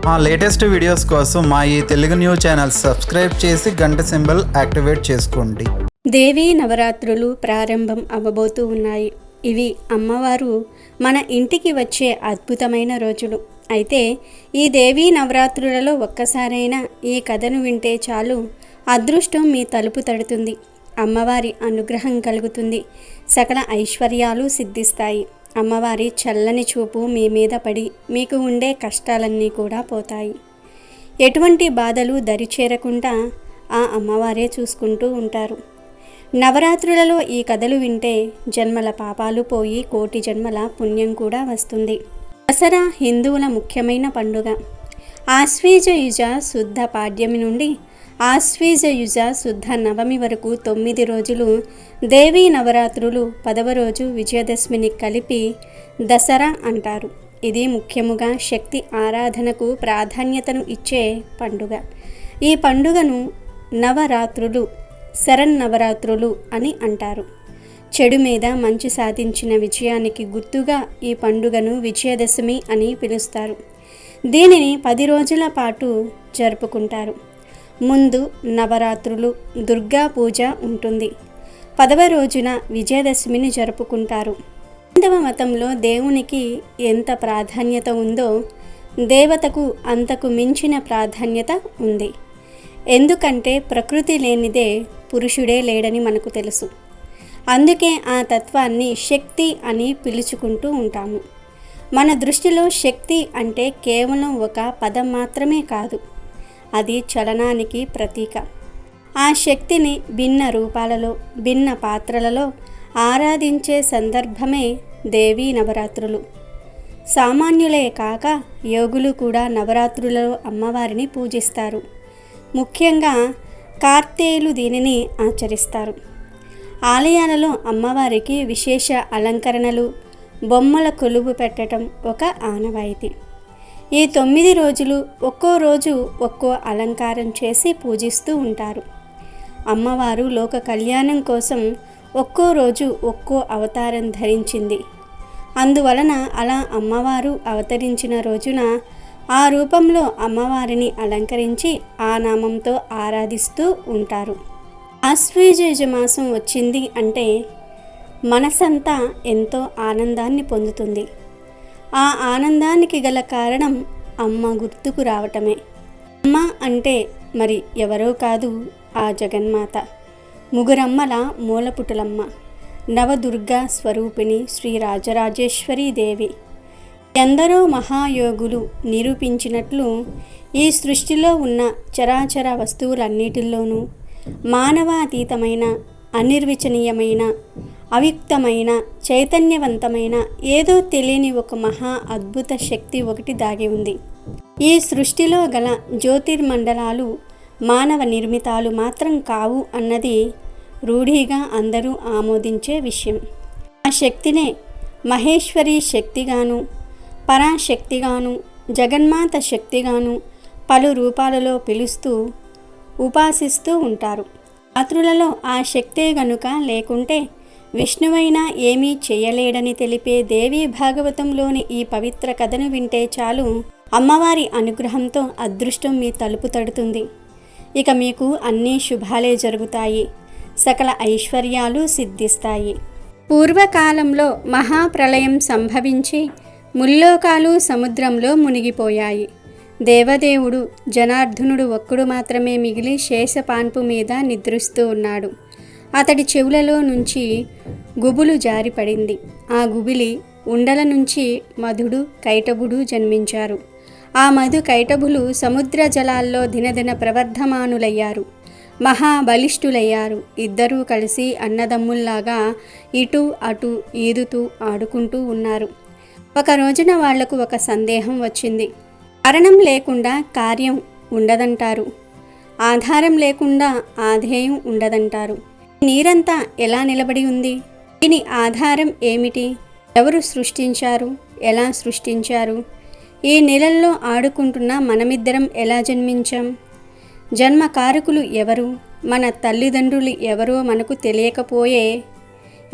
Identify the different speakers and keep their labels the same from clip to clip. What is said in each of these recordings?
Speaker 1: మా latest videos కోసం మా ఈ తెలుగు న్యూస్ ఛానల్ సబ్స్క్రైబ్ చేసి గంట సింబల్ యాక్టివేట్ చేసుకోండి.
Speaker 2: దేవీ నవరాత్రులు ప్రారంభం అవ్వబోతూ ఉన్నాయి. ఇవి అమ్మవారు మన ఇంటికి వచ్చే అద్భుతమైన రోజులు. అయితే ఈ దేవీ నవరాత్రులలో ఒక్కసారైనా ఈ కథను వింటే చాలు, అదృష్టం మీ తలుపు తడుతుంది, అమ్మవారి అనుగ్రహం కలుగుతుంది, సకల ఐశ్వర్యాలు సిద్ధిస్తాయి. అమ్మవారి చల్లని చూపు మీ మీద పడి మీకు ఉండే కష్టాలన్నీ కూడా పోతాయి. ఎటువంటి బాధలు దరిచేరకుండా ఆ అమ్మవారే చూసుకుంటూ ఉంటారు. నవరాత్రులలో ఈ కథలు వింటే జన్మల పాపాలు పోయి కోటి జన్మల పుణ్యం కూడా వస్తుంది. దసరా హిందువుల ముఖ్యమైన పండుగ. ఆశ్వీజయుజ శుద్ధ పాడ్యమి నుండి ఆశ్వీజయుజ శుద్ధ నవమి వరకు 9 రోజులు దేవీ నవరాత్రులు. 10వ రోజు విజయదశమిని కలిపి దసరా అంటారు. ఇది ముఖ్యముగా శక్తి ఆరాధనకు ప్రాధాన్యతను ఇచ్చే పండుగ. ఈ పండుగను నవరాత్రులు, శరన్నవరాత్రులు అని అంటారు. చెడు మీద మంచి సాధించిన విజయానికి గుర్తుగా ఈ పండుగను విజయదశమి అని పిలుస్తారు. దీనిని 10 రోజుల పాటు జరుపుకుంటారు. ముందు నవరాత్రులు, దుర్గా పూజ ఉంటుంది. 10వ రోజున విజయదశమిని జరుపుకుంటారు. హైందవ మతంలో దేవునికి ఎంత ప్రాధాన్యత ఉందో దేవతకు అంతకు మించిన ప్రాధాన్యత ఉంది. ఎందుకంటే ప్రకృతి లేనిదే పురుషుడే లేడని మనకు తెలుసు. అందుకే ఆ తత్వాన్ని శక్తి అని పిలుచుకుంటూ ఉంటాము. మన దృష్టిలో శక్తి అంటే కేవలం ఒక పదం మాత్రమే కాదు, అది చలనానికి ప్రతీక. ఆ శక్తిని భిన్న రూపాలలో, భిన్న పాత్రలలో ఆరాధించే సందర్భమే దేవీ నవరాత్రులు. సామాన్యులే కాక యోగులు కూడా నవరాత్రులలో అమ్మవారిని పూజిస్తారు. ముఖ్యంగా కార్తేయులు దీనిని ఆచరిస్తారు. ఆలయాలలో అమ్మవారికి విశేష అలంకరణలు, బొమ్మల కొలువు పెట్టడం ఒక ఆనవాయితీ. ఈ 9 రోజులు ఒక్కో రోజు ఒక్కో అలంకారం చేసి పూజిస్తూ ఉంటారు. అమ్మవారు లోక కళ్యాణం కోసం ఒక్కో రోజు ఒక్కో అవతారం ధరించింది. అందువలన అలా అమ్మవారు అవతరించిన రోజున ఆ రూపంలో అమ్మవారిని అలంకరించి ఆ నామంతో ఆరాధిస్తూ ఉంటారు. ఆశ్వయుజ మాసం వచ్చింది అంటే మనసంతా ఎంతో ఆనందాన్ని పొందుతుంది. ఆ ఆనందానికి గల కారణం అమ్మ గుర్తుకు రావటమే. అమ్మ అంటే మరి ఎవరో కాదు, ఆ జగన్మాత, ముగురమ్మల మూలపుటలమ్మ, నవదుర్గా స్వరూపిణి శ్రీ రాజరాజేశ్వరీ దేవి. ఎందరో మహాయోగులు నిరూపించినట్లు ఈ సృష్టిలో ఉన్న చరాచర వస్తువులన్నిటిల్లోనూ మానవాతీతమైన, అనిర్వచనీయమైన, అవ్యక్తమైన, చైతన్యవంతమైన, ఏదో తెలియని ఒక మహా అద్భుత శక్తి ఒకటి దాగి ఉంది. ఈ సృష్టిలో గల జ్యోతిర్మండలాలు మానవ నిర్మితాలు మాత్రం కావు అన్నది రూఢిగా అందరూ ఆమోదించే విషయం. ఆ శక్తినే మహేశ్వరి శక్తిగాను, పరాశక్తిగాను, జగన్మాత శక్తిగాను పలు రూపాలలో పిలుస్తూ ఉపాసిస్తూ ఉంటారు. రాత్రులలో ఆ శక్తే గనుక లేకుంటే విష్ణువైనా ఏమీ చేయలేడని తెలిపే దేవీ భాగవతంలోని ఈ పవిత్ర కథను వింటే చాలు, అమ్మవారి అనుగ్రహంతో అదృష్టం మీ తలుపు తడుతుంది. ఇక మీకు అన్ని శుభాలే జరుగుతాయి, సకల ఐశ్వర్యాలు సిద్ధిస్తాయి. పూర్వకాలంలో మహాప్రళయం సంభవించి ముల్లోకాలు సముద్రంలో మునిగిపోయాయి. దేవదేవుడు జనార్దనుడు ఒక్కడు మాత్రమే మిగిలి శేషపాన్పు మీద నిద్రిస్తూ ఉన్నాడు. అతడి చెవులలో నుంచి గుబులు జారిపడింది. ఆ గుబిలి ఉండల నుంచి మధుడు, కైటభుడు జన్మించారు. ఆ మధు, కైటభులు సముద్ర జలాల్లో దినదిన ప్రవర్ధమానులయ్యారు, మహాబలిష్ఠులయ్యారు. ఇద్దరూ కలిసి అన్నదమ్ముల్లాగా ఇటు అటు ఈదుతూ ఆడుకుంటూ ఉన్నారు. ఒక రోజున వాళ్లకు ఒక సందేహం వచ్చింది. కారణం లేకుండా కార్యం ఉండదంటారు, ఆధారం లేకుండా ఆధేయం ఉండదంటారు. నీరంతా ఎలా నిలబడి ఉంది? దీని ఆధారం ఏమిటి? ఎవరు సృష్టించారు? ఎలా సృష్టించారు? ఈ నీళ్ళల్లో ఆడుకుంటున్న మనమిద్దరం ఎలా జన్మించాం? జన్మకారకులు ఎవరు? మన తల్లిదండ్రులు ఎవరో మనకు తెలియకపోయే.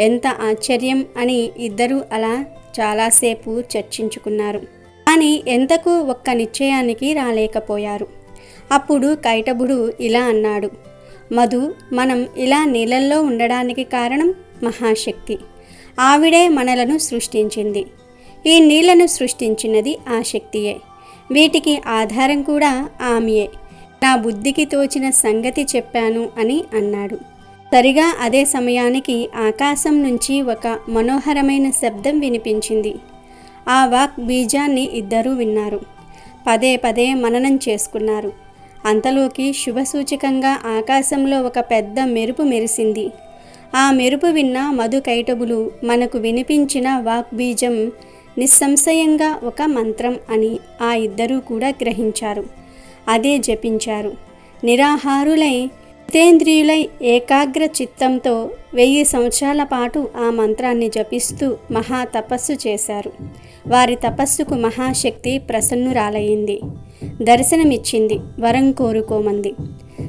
Speaker 2: ఎంత ఆశ్చర్యం అని ఇద్దరూ అలా చాలాసేపు చర్చించుకున్నారు. ఆ కానీ ఎంతకు ఒక్క నిశ్చయానికి రాలేకపోయారు. అప్పుడు కైటభుడు ఇలా అన్నాడు, మధు, మనం ఇలా నీళ్ళల్లో ఉండడానికి కారణం మహాశక్తి. ఆవిడే మనలను సృష్టించింది. ఈ నీళ్లను సృష్టించినది ఆ శక్తియే. వీటికి ఆధారం కూడా ఆమెయే. నా బుద్ధికి తోచిన సంగతి చెప్పాను అని అన్నాడు. సరిగా అదే సమయానికి ఆకాశం నుంచి ఒక మనోహరమైన శబ్దం వినిపించింది. ఆ వాక్ బీజాన్ని ఇద్దరూ విన్నారు. పదే పదే మననం చేసుకున్నారు. అంతలోకి శుభసూచకంగా ఆకాశంలో ఒక పెద్ద మెరుపు మెరిసింది. ఆ మెరుపు విన్న మధు కైటభులు మనకు వినిపించిన వాక్బీజం నిస్సంశయంగా ఒక మంత్రం అని ఆ ఇద్దరూ కూడా గ్రహించారు. అదే జపించారు. నిరాహారులై జితేంద్రియులై ఏకాగ్ర చిత్తంతో 1000 సంవత్సరాల పాటు ఆ మంత్రాన్ని జపిస్తూ మహా తపస్సు చేశారు. వారి తపస్సుకు మహాశక్తి ప్రసన్నురాలయ్యింది. దర్శనమిచ్చింది. వరం కోరుకోమంది.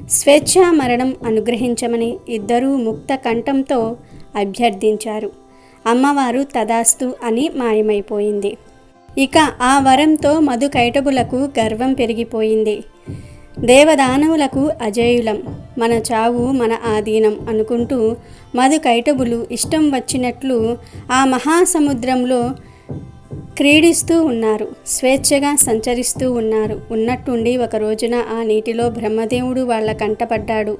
Speaker 2: స్వేచ్ఛా మరణం అనుగ్రహించమని ఇద్దరూ ముక్త కంఠంతో అభ్యర్థించారు. అమ్మవారు తదాస్తు అని మాయమైపోయింది. ఇక ఆ వరంతో మధు కైటభులకు గర్వం పెరిగిపోయింది. దేవదానవులకు అజేయులం, మన చావు మన ఆధీనం అనుకుంటూ మధు కైటభులు ఇష్టం వచ్చినట్లు ఆ మహాసముద్రంలో క్రీడిస్తూ ఉన్నారు. స్వేచ్ఛగా సంచరిస్తూ ఉన్నారు. ఉన్నట్టుండి ఒక రోజున ఆ నీటిలో బ్రహ్మదేవుడు వాళ్ళ కంటపడ్డాడు.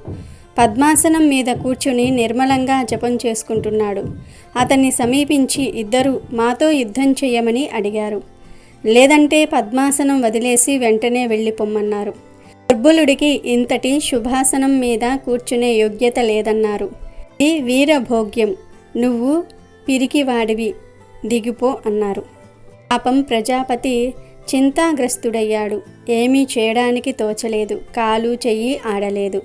Speaker 2: పద్మాసనం మీద కూర్చుని నిర్మలంగా జపం చేసుకుంటున్నాడు. అతన్ని సమీపించి ఇద్దరు మాతో యుద్ధం చెయ్యమని అడిగారు. లేదంటే పద్మాసనం వదిలేసి వెంటనే వెళ్ళిపోమ్మన్నారు. దుర్బలుడికి ఇంతటి శుభాసనం మీద కూర్చునే యోగ్యత లేదన్నారు. ఈ వీరభోగ్యం, నువ్వు పిరికివాడివి, దిగిపో అన్నారు. పాపం ప్రజాపతి చింతాగ్రస్తుడయ్యాడు. ఏమీ చేయడానికి తోచలేదు. కాలు చెయ్యి ఆడలేదు.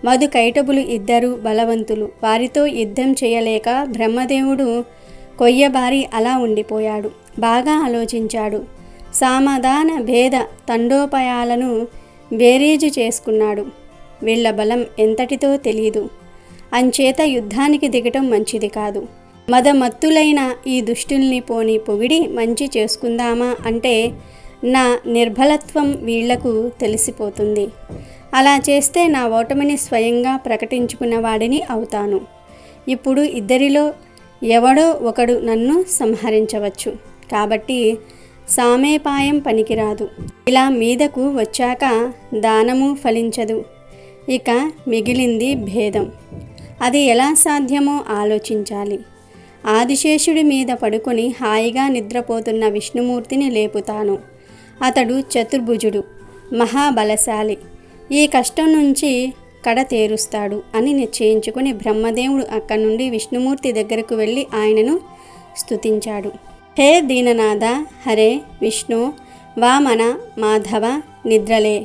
Speaker 2: మధు కైటభులు ఇద్దరు బలవంతులు. వారితో యుద్ధం చేయలేక బ్రహ్మదేవుడు కొయ్యబారి అలా ఉండిపోయాడు. బాగా ఆలోచించాడు. సామధాన భేద తండోపాయాలను బేరీజు చేసుకున్నాడు. వీళ్ళ బలం ఎంతటితో తెలీదు. అంచేత యుద్ధానికి దిగటం మంచిది కాదు. మదమత్తులైన ఈ దుష్టుల్ని పోని పొగిడి మంచి చేసుకుందామా అంటే నా నిర్బలత్వం వీళ్లకు తెలిసిపోతుంది. అలా చేస్తే నా ఓటమిని స్వయంగా ప్రకటించుకున్న వాడిని అవుతాను. ఇప్పుడు ఇద్దరిలో ఎవడో ఒకడు నన్ను సంహరించవచ్చు. కాబట్టి సామేపాయం పనికిరాదు. ఇలా మీదకు వచ్చాక దానము ఫలించదు. ఇక మిగిలింది భేదం. అది ఎలా సాధ్యమో ఆలోచించాలి. ఆదిశేషుడి మీద పడుకొని హాయిగా నిద్రపోతున్న విష్ణుమూర్తిని లేపుతాను. అతడు చతుర్భుజుడు, మహాబలశాలి. ఈ కష్టం నుంచి కడతేరుస్తాడు అని నిశ్చయించుకుని బ్రహ్మదేవుడు అక్కడి నుండి విష్ణుమూర్తి దగ్గరకు వెళ్ళి ఆయనను స్తుతించాడు. హే దీననాథ, హరే విష్ణు, వామన, మాధవ, నిద్రలే.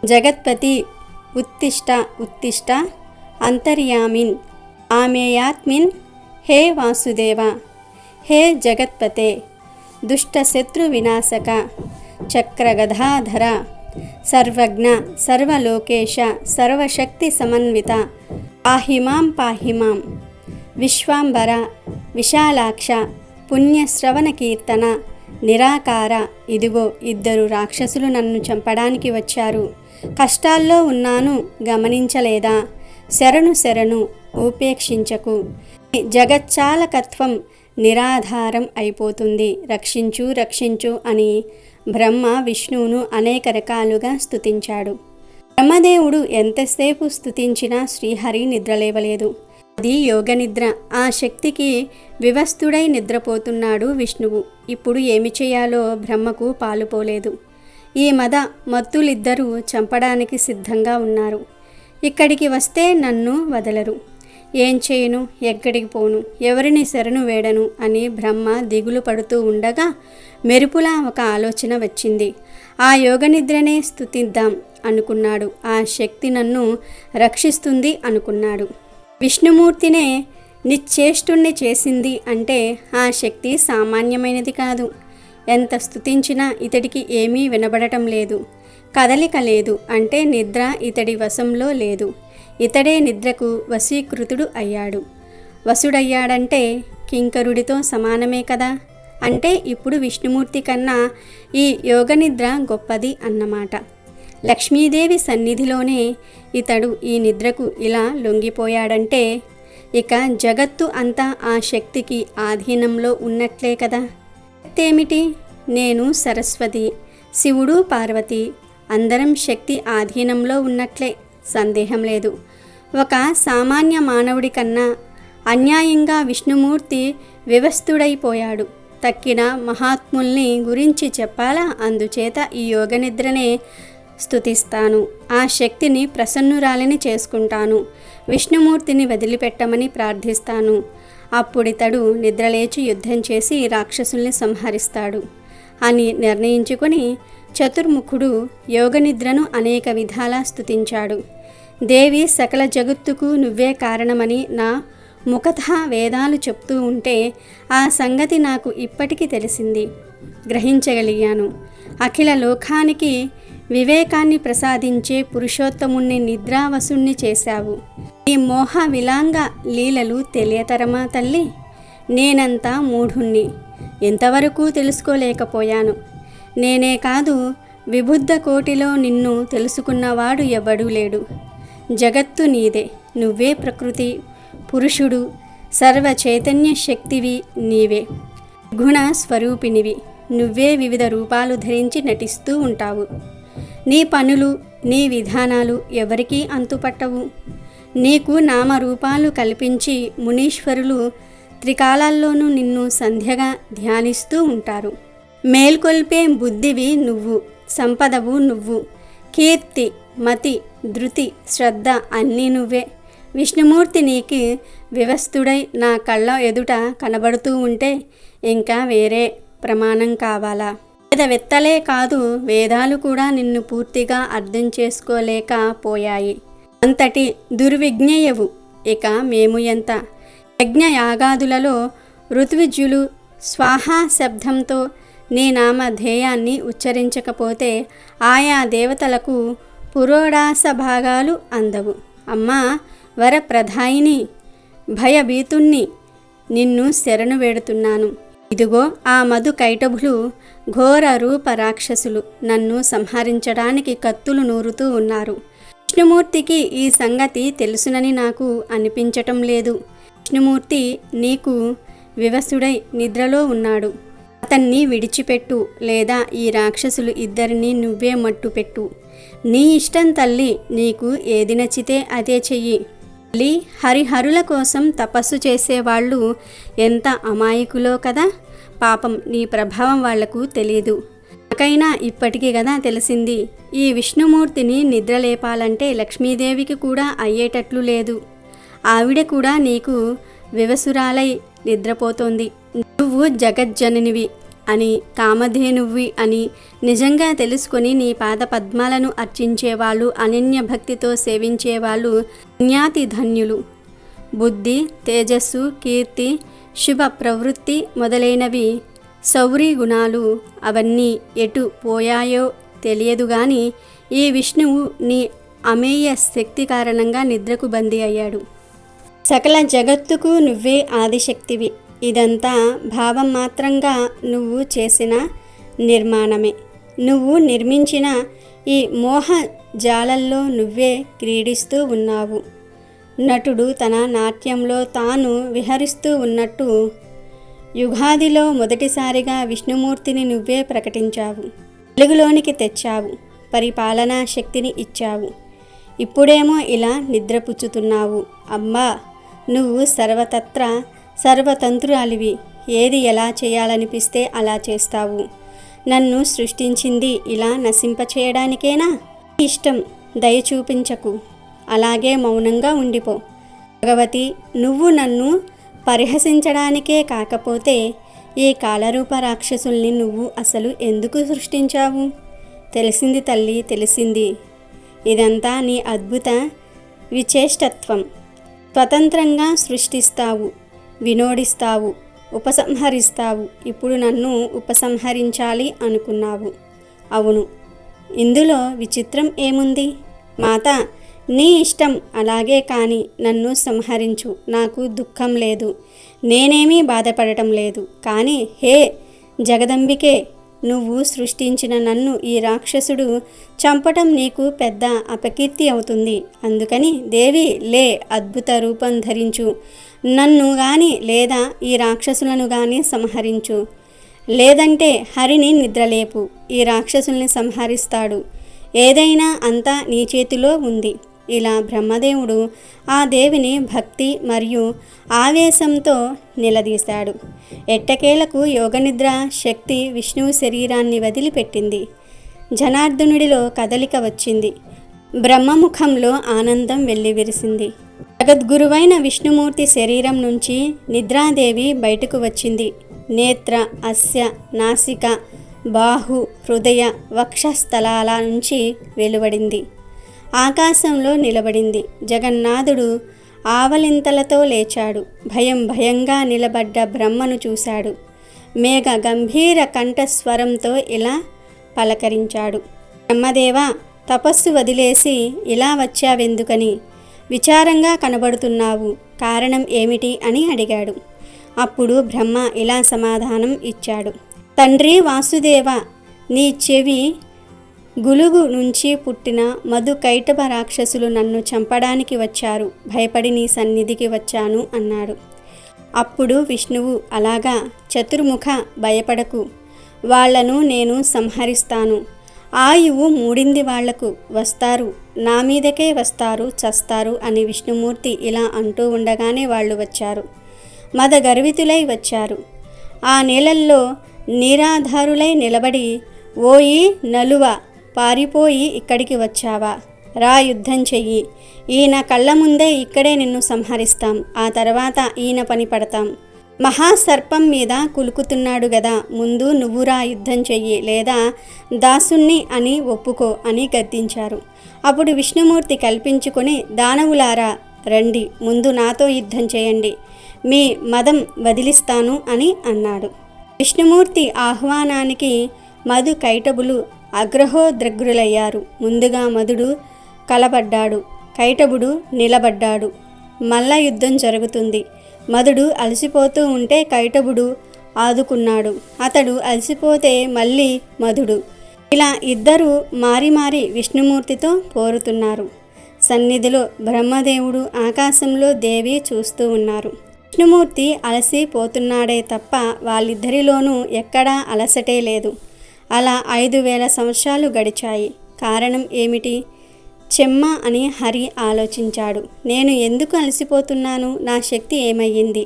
Speaker 2: జగత్పతి, ఉత్తిష్ట ఉత్తిష్ట, అంతర్యామిన్, ఆమేయాత్మిన్. హే వాసుదేవ, హే జగత్పతే, దుష్టశత్రు వినాశక, చక్రగధాధర, సర్వజ్ఞ, సర్వలోకేశ, సర్వశక్తి సమన్విత, పాహిమాం పాహిమాం. విశ్వాంబర, విశాలాక్ష, పుణ్యశ్రవణ కీర్తన, నిరాకార. ఇదిగో ఇద్దరు రాక్షసులు నన్ను చంపడానికి వచ్చారు. కష్టాల్లో ఉన్నాను, గమనించలేదా? శరణు శరణు, ఉపేక్షించకు. జగచ్చాలకత్వం నిరాధారం అయిపోతుంది. రక్షించు రక్షించు అని బ్రహ్మ విష్ణువును అనేక రకాలుగా స్తుతించాడు. బ్రహ్మదేవుడు ఎంతసేపు స్తుతించినా శ్రీహరి నిద్రలేవలేదు. అది యోగనిద్ర. ఆ శక్తికి వివస్తుడై నిద్రపోతున్నాడు విష్ణువు. ఇప్పుడు ఏమి చేయాలో బ్రహ్మకు పాలుపోలేదు. ఈ మత్తులిద్దరూ చంపడానికి సిద్ధంగా ఉన్నారు. ఇక్కడికి వస్తే నన్ను వదలరు. ఏం చేయను, ఎక్కడికి పోను, ఎవరిని శరణు వేడను అని బ్రహ్మ దిగులు పడుతూ ఉండగా మెరుపులా ఒక ఆలోచన వచ్చింది. ఆ యోగనిద్రనే స్తుతిద్దాం అనుకున్నాడు. ఆ శక్తి నన్ను రక్షిస్తుంది అనుకున్నాడు. విష్ణుమూర్తినే నిశ్చేష్టుణ్ణి చేసింది అంటే ఆ శక్తి సామాన్యమైనది కాదు. ఎంత స్తుతించినా ఇతడికి ఏమీ వినబడటం లేదు. కదలిక లేదు అంటే నిద్ర ఇతడి వశంలో లేదు. ఇతడే నిద్రకు వశీకృతుడు అయ్యాడు. వశుడయ్యాడంటే కింకరుడితో సమానమే కదా. అంటే ఇప్పుడు విష్ణుమూర్తి కన్నా ఈ యోగనిద్ర గొప్పది అన్నమాట. లక్ష్మీదేవి సన్నిధిలోనే ఇతడు ఈ నిద్రకు ఇలా లొంగిపోయాడంటే ఇక జగత్తు అంతా ఆ శక్తికి ఆధీనంలో ఉన్నట్లే కదా. ఏమిటి, నేను సరస్వతి, శివుడు పార్వతి, అందరం శక్తి ఆధీనంలో ఉన్నట్లే, సందేహం లేదు. ఒక సామాన్య మానవుడి కన్నా అన్యాయంగా విష్ణుమూర్తి వివస్తుడైపోయాడు. తక్కిన మహాత్ముల్ని గురించి చెప్పాలా? అందుచేత ఈ యోగనిద్రనే స్తుతిస్తాను, ఆ శక్తిని ప్రసన్నురాలిని చేసుకుంటాను, విష్ణుమూర్తిని వదిలిపెట్టమని ప్రార్థిస్తాను. అప్పుడితడు నిద్రలేచి యుద్ధం చేసి రాక్షసుల్ని సంహరిస్తాడు అని నిర్ణయించుకొని చతుర్ముఖుడు యోగనిద్రను అనేక విధాలా స్తుతించాడు. దేవి, సకల జగత్తుకు నువ్వే కారణమని నా ముఖతః వేదాలు చెప్తూ ఉంటే ఆ సంగతి నాకు ఇప్పటికీ తెలిసింది, గ్రహించగలిగాను. అఖిల లోకానికి వివేకాన్ని ప్రసాదించే పురుషోత్తముణ్ణి నిద్రావసుణ్ణి చేశావు. ఈ మోహ విలాంగ లీలలు తెలియతరమా తల్లి? నేనంతా మూఢుణ్ణి, ఎంతవరకు తెలుసుకోలేకపోయాను. నేనే కాదు, విబుద్ధ కోటిలో నిన్ను తెలుసుకున్నవాడు ఎవడూ లేడు. జగత్తు నీదే, నువ్వే ప్రకృతి పురుషుడు, సర్వ చైతన్య శక్తివి నీవే, గుణ స్వరూపినివి. నువ్వే వివిధ రూపాలు ధరించి నటిస్తూ ఉంటావు. నీ పనులు, నీ విధానాలు ఎవరికీ అంతుపట్టవు. నీకు నామరూపాలు కల్పించి మునీశ్వరులు త్రికాలాల్లోనూ నిన్ను సంధ్యగా ధ్యానిస్తూ ఉంటారు. మేల్కొల్పే బుద్ధివి నువ్వు, సంపదవు నువ్వు, కీర్తి, మతి, ధృతి, శ్రద్ధ అన్నీ నువ్వే. విష్ణుమూర్తి నీకు వివస్తుడై నా కళ్ళ ఎదుట కనబడుతూ ఉంటే ఇంకా వేరే ప్రమాణం కావాలా? వేదవేత్తలే కాదు, వేదాలు కూడా నిన్ను పూర్తిగా అర్థం చేసుకోలేకపోయాయి. అంతటి దుర్విజ్ఞేయవు. ఇక మేము ఎంత? యజ్ఞయాగాదులలో ఋత్విజులు స్వాహా శబ్దంతో నీ నామధేయాన్ని ఉచ్చరించకపోతే ఆయా దేవతలకు పురోడాస భాగాలు అందవు. అమ్మా వరప్రధాయిని, భయభీతుణ్ణి, నిన్ను శరణు వేడుతున్నాను. ఇదిగో ఆ మధు కైటభులు ఘోర రూప రాక్షసులు నన్ను సంహరించడానికి కత్తులు నూరుతూ ఉన్నారు. విష్ణుమూర్తికి ఈ సంగతి తెలుసునని నాకు అనిపించటం లేదు. విష్ణుమూర్తి నీకు వివసుడై నిద్రలో ఉన్నాడు. అతన్ని విడిచిపెట్టు, లేదా ఈ రాక్షసులు ఇద్దరిని నువ్వే మట్టుపెట్టు. నీ ఇష్టం తల్లి, నీకు ఏది నచ్చితే అదే చెయ్యి. తల్లి, హరిహరుల కోసం తపస్సు చేసేవాళ్ళు ఎంత అమాయకులో కదా. పాపం నీ ప్రభావం వాళ్లకు తెలియదు. నాకైనా ఇప్పటికీ కదా తెలిసింది. ఈ విష్ణుమూర్తిని నిద్రలేపాలంటే లక్ష్మీదేవికి కూడా అయ్యేటట్లు లేదు. ఆవిడ కూడా నీకు వివసురాలై నిద్రపోతోంది. నువ్వు జగజ్జననివి అని, కామధేనువి అని నిజంగా తెలుసుకొని నీ పాద పద్మాలను అర్చించేవాళ్ళు, అనన్య భక్తితో సేవించేవాళ్ళు పుణ్యాతి ధన్యులు. బుద్ధి, తేజస్సు, కీర్తి, శుభ ప్రవృత్తి మొదలైనవి సౌరీ గుణాలు అవన్నీ ఎటు పోయాయో తెలియదు గాని ఈ విష్ణువు నీ అమేయ శక్తి కారణంగా నిద్రకు బందీ అయ్యాడు. సకల జగత్తుకు నువ్వే ఆదిశక్తివి. ఇదంతా భావం మాత్రంగా నువ్వు చేసిన నిర్మాణమే. నువ్వు నిర్మించిన ఈ మోహ జాలల్లో నువ్వే క్రీడిస్తూ ఉన్నావు. నటుడు తన నాట్యంలో తాను విహరిస్తూ ఉన్నట్టు యుగాదిలో మొదటిసారిగా విష్ణుమూర్తిని నువ్వే ప్రకటించావు, వెలుగులోనికి తెచ్చావు, పరిపాలనా శక్తిని ఇచ్చావు. ఇప్పుడేమో ఇలా నిద్రపుచ్చుతున్నావు. అమ్మా, నువ్వు సర్వతత్ర సర్వతంత్రురాలివి. ఏది ఎలా చేయాలనిపిస్తే అలా చేస్తావు. నన్ను సృష్టించింది ఇలా నశింపచేయడానికేనా? ఇష్టం, దయ చూపించకు, అలాగే మౌనంగా ఉండిపో. భగవతి, నువ్వు నన్ను పరిహసించడానికే కాకపోతే ఈ కాలరూప రాక్షసుల్ని నువ్వు అసలు ఎందుకు సృష్టించావు? తెలిసింది తల్లి, తెలిసింది. ఇదంతా నీ అద్భుత విచేష్టత్వం. స్వతంత్రంగా సృష్టిస్తావు, వినోడిస్తావు, ఉపసంహరిస్తావు. ఇప్పుడు నన్ను ఉపసంహరించాలి అనుకున్నావు. అవును, ఇందులో విచిత్రం ఏముంది? మాత, నీ ఇష్టం, అలాగే కానీ నన్ను సంహరించు. నాకు దుఃఖం లేదు, నేనేమీ బాధపడటం లేదు. కానీ హే జగదంబికే, నువ్వు సృష్టించిన నన్ను ఈ రాక్షసుడు చంపటం నీకు పెద్ద అపకీర్తి అవుతుంది. అందుకని దేవి లే, అద్భుత రూపం ధరించు, నన్ను గాని లేదా ఈ రాక్షసులను గాని సంహరించు. లేదంటే హరిని నిద్రలేపు, ఈ రాక్షసుల్ని సంహరిస్తాడు. ఏదైనా అంతా నీ చేతిలో ఉంది. ఇలా బ్రహ్మదేవుడు ఆ దేవిని భక్తి మరియు ఆవేశంతో నిలదీశాడు. ఎట్టకేలకు యోగనిద్ర శక్తి విష్ణువు శరీరాన్ని వదిలిపెట్టింది. జనార్దనుడిలో కదలిక వచ్చింది. బ్రహ్మముఖంలో ఆనందం వెల్లివిరిసింది. జగద్గురువైన విష్ణుమూర్తి శరీరం నుంచి నిద్రాదేవి బయటకు వచ్చింది. నేత్ర, అస్య, నాసిక, బాహు, హృదయ, వక్షస్థలాల నుంచి వెలువడింది. ఆకాశంలో నిలబడింది. జగన్నాథుడు ఆవలింతలతో లేచాడు. భయం భయంగా నిలబడ్డ బ్రహ్మను చూశాడు. మేఘ గంభీర కంఠస్వరంతో ఇలా పలకరించాడు. బ్రహ్మదేవా, తపస్సు వదిలేసి ఇలా వచ్చావెందుకని? విచారంగా కనబడుతున్నావు, కారణం ఏమిటి అని అడిగాడు. అప్పుడు బ్రహ్మ ఇలా సమాధానం ఇచ్చాడు. తండ్రి వాసుదేవ, నీ చెవి గులుగు నుంచి పుట్టిన మధు కైటభ రాక్షసులు నన్ను చంపడానికి వచ్చారు. భయపడి నీ సన్నిధికి వచ్చాను అన్నాడు. అప్పుడు విష్ణువు, అలాగా చతుర్ముఖ, భయపడకు, వాళ్లను నేను సంహరిస్తాను. ఆయువు మూడింది వాళ్లకు, వస్తారు, నా మీదకే వస్తారు, చస్తారు అని విష్ణుమూర్తి ఇలా అంటూ ఉండగానే వాళ్ళు వచ్చారు. మద గర్వితులై వచ్చారు. ఆ నీళ్ళల్లో నిరాధారులై నిలబడి, ఓయి నలువ, పారిపోయి ఇక్కడికి వచ్చావా? రా, యుద్ధం చెయ్యి. ఈయన కళ్ళ ముందే ఇక్కడే నిన్ను సంహరిస్తాం. ఆ తర్వాత ఈయన పని పడతాం. మహాసర్పం మీద కులుకుతున్నాడు గదా, ముందు నువ్వు రా, యుద్ధం చెయ్యి, లేదా దాసుణ్ణి అని ఒప్పుకో అని గద్దించారు. అప్పుడు విష్ణుమూర్తి కల్పించుకొని, దానవులారా రండి, ముందు నాతో యుద్ధం చేయండి, మీ మదం వదిలిస్తాను అని అన్నాడు. విష్ణుమూర్తి ఆహ్వానానికి మధు కైటబులు అగ్రహోద్రగ్రులయ్యారు. ముందుగా మధుడు కలబడ్డాడు, కైటబుడు నిలబడ్డాడు. మల్ల యుద్ధం జరుగుతుంది. మధుడు అలసిపోతూ ఉంటే కైటబుడు ఆదుకున్నాడు. అతడు అలసిపోతే మళ్ళీ మధుడు. ఇలా ఇద్దరు మారి మారి విష్ణుమూర్తితో పోరుతున్నారు. సన్నిధిలో బ్రహ్మదేవుడు, ఆకాశంలో దేవి చూస్తూ ఉన్నారు. విష్ణుమూర్తి అలసిపోతున్నాడే తప్ప వాళ్ళిద్దరిలోనూ ఎక్కడా అలసటే లేదు. అలా 5000 సంవత్సరాలు గడిచాయి. కారణం ఏమిటి? చెమ్మ అని హరి ఆలోచించాడు. నేను ఎందుకు అలసిపోతున్నాను? నా శక్తి ఏమయ్యింది?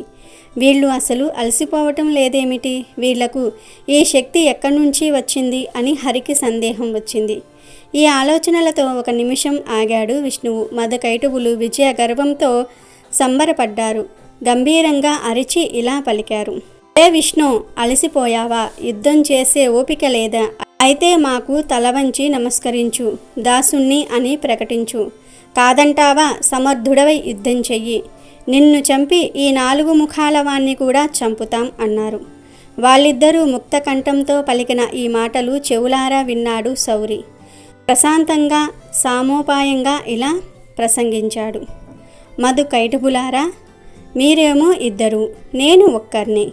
Speaker 2: వీళ్ళు అసలు అలసిపోవటం లేదేమిటి? వీళ్లకు ఈ శక్తి ఎక్కడి నుంచి వచ్చింది అని హరికి సందేహం వచ్చింది. ఈ ఆలోచనలతో ఒక నిమిషం ఆగాడు విష్ణువు. మదకైటబులు విజయ గర్వంతో సంబరపడ్డారు. గంభీరంగా అరిచి ఇలా పలికారు. ఏ విష్ణు, అలసిపోయావా? యుద్ధం చేసే ఓపిక లేదా? అయితే మాకు తలవంచి నమస్కరించు, దాసుణ్ణి అని ప్రకటించు. కాదంటావా? సమర్థుడవై యుద్ధం చెయ్యి. నిన్ను చంపి ఈ 4 ముఖాల వాణ్ణి కూడా చంపుతాం అన్నారు. వాళ్ళిద్దరూ ముక్త కంఠంతో పలికిన ఈ మాటలు చెవులారా విన్నాడు శౌరి. ప్రశాంతంగా సామోపాయంగా ఇలా ప్రసంగించాడు. మధు కైటబులారా, మీరేమో ఇద్దరు, నేను ఒక్కర్ని.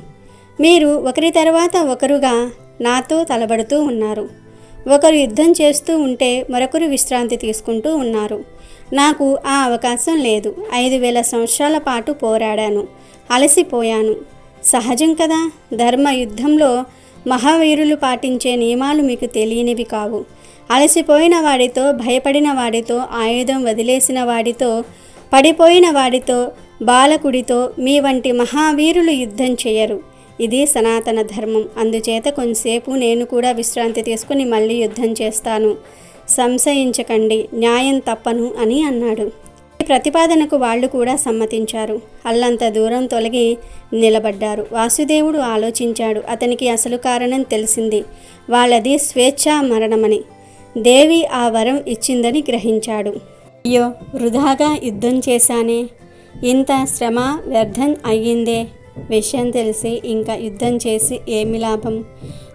Speaker 2: మీరు ఒకరి తర్వాత ఒకరుగా నాతో తలబడుతూ ఉన్నారు. ఒకరు యుద్ధం చేస్తూ ఉంటే మరొకరు విశ్రాంతి తీసుకుంటూ ఉన్నారు. నాకు ఆ అవకాశం లేదు. 5000 సంవత్సరాల పాటు పోరాడాను, అలసిపోయాను. సహజం కదా. ధర్మ యుద్ధంలో మహావీరులు పాటించే నియమాలు మీకు తెలియనివి కావు. అలసిపోయిన వాడితో, భయపడిన వాడితో, ఆయుధం వదిలేసిన వాడితో, పడిపోయిన వాడితో, బాలకుడితో మీ వంటి మహావీరులు యుద్ధం చేయరు. ఇది సనాతన ధర్మం. అందుచేత కొంతసేపు నేను కూడా విశ్రాంతి తీసుకుని మళ్ళీ యుద్ధం చేస్తాను. సంశయించకండి, న్యాయం తప్పను అని అన్నాడు. ఈ ప్రతిపాదనకు వాళ్ళు కూడా సమ్మతించారు. అల్లంత దూరం తొలగి నిలబడ్డారు. వాసుదేవుడు ఆలోచించాడు. అతనికి అసలు కారణం తెలిసింది. వాళ్ళది స్వేచ్ఛా మరణమని. దేవి ఆ వరం ఇచ్చిందని గ్రహించాడు. అయ్యో, వృధాగా యుద్ధం చేశానే, ఇంత శ్రమ వ్యర్థం అయ్యిందే. విషయం తెలిసి ఇంకా యుద్ధం చేసి ఏమి లాభం?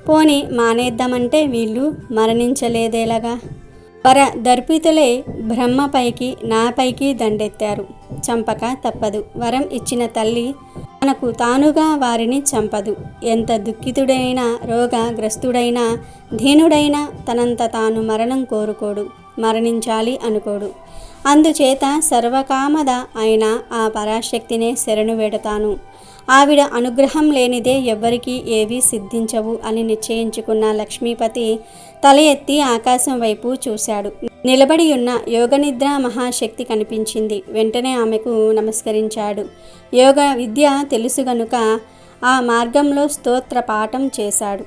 Speaker 2: పోనీ మానేద్దామంటే వీళ్ళు మరణించలేదేలాగా? దర్పితులై బ్రహ్మపైకి నాపైకి దండెత్తారు. చంపక తప్పదు. వరం ఇచ్చిన తల్లి తనకు తానుగా వారిని చంపదు. ఎంత దుఃఖితుడైనా, రోగగ్రస్తుడైనా, దీనుడైనా తనంత తాను మరణం కోరుకోడు, మరణించాలి అనుకోడు. అందుచేత సర్వకామద అయిన ఆ పరాశక్తినే శరణు వేడతాను. ఆవిడ అనుగ్రహం లేనిదే ఎవ్వరికీ ఏవీ సిద్ధించవు అని నిశ్చయించుకున్న లక్ష్మీపతి తల ఎత్తి ఆకాశం వైపు చూశాడు. నిలబడి ఉన్న యోగనిద్ర మహాశక్తి కనిపించింది. వెంటనే ఆమెకు నమస్కరించాడు. యోగ విద్య తెలుసు గనుక ఆ మార్గంలో స్తోత్ర పాఠం చేశాడు.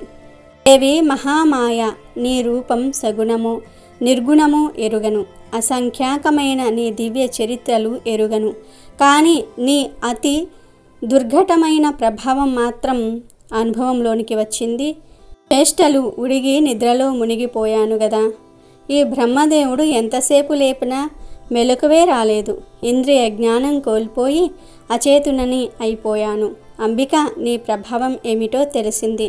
Speaker 2: దేవి మహామాయ, నీ రూపం సగుణము నిర్గుణము ఎరుగను, అసంఖ్యాకమైన నీ దివ్య చరిత్రలు ఎరుగను. కానీ నీ అతి దుర్ఘటమైన ప్రభావం మాత్రం అనుభవంలోనికి వచ్చింది. చేష్టలు ఉడిగి నిద్రలో మునిగిపోయాను గదా. ఈ బ్రహ్మదేవుడు ఎంతసేపు లేపినా మెలకువే రాలేదు. ఇంద్రియ జ్ఞానం కోల్పోయి అచేతునని అయిపోయాను. అంబిక, నీ ప్రభావం ఏమిటో తెలిసింది.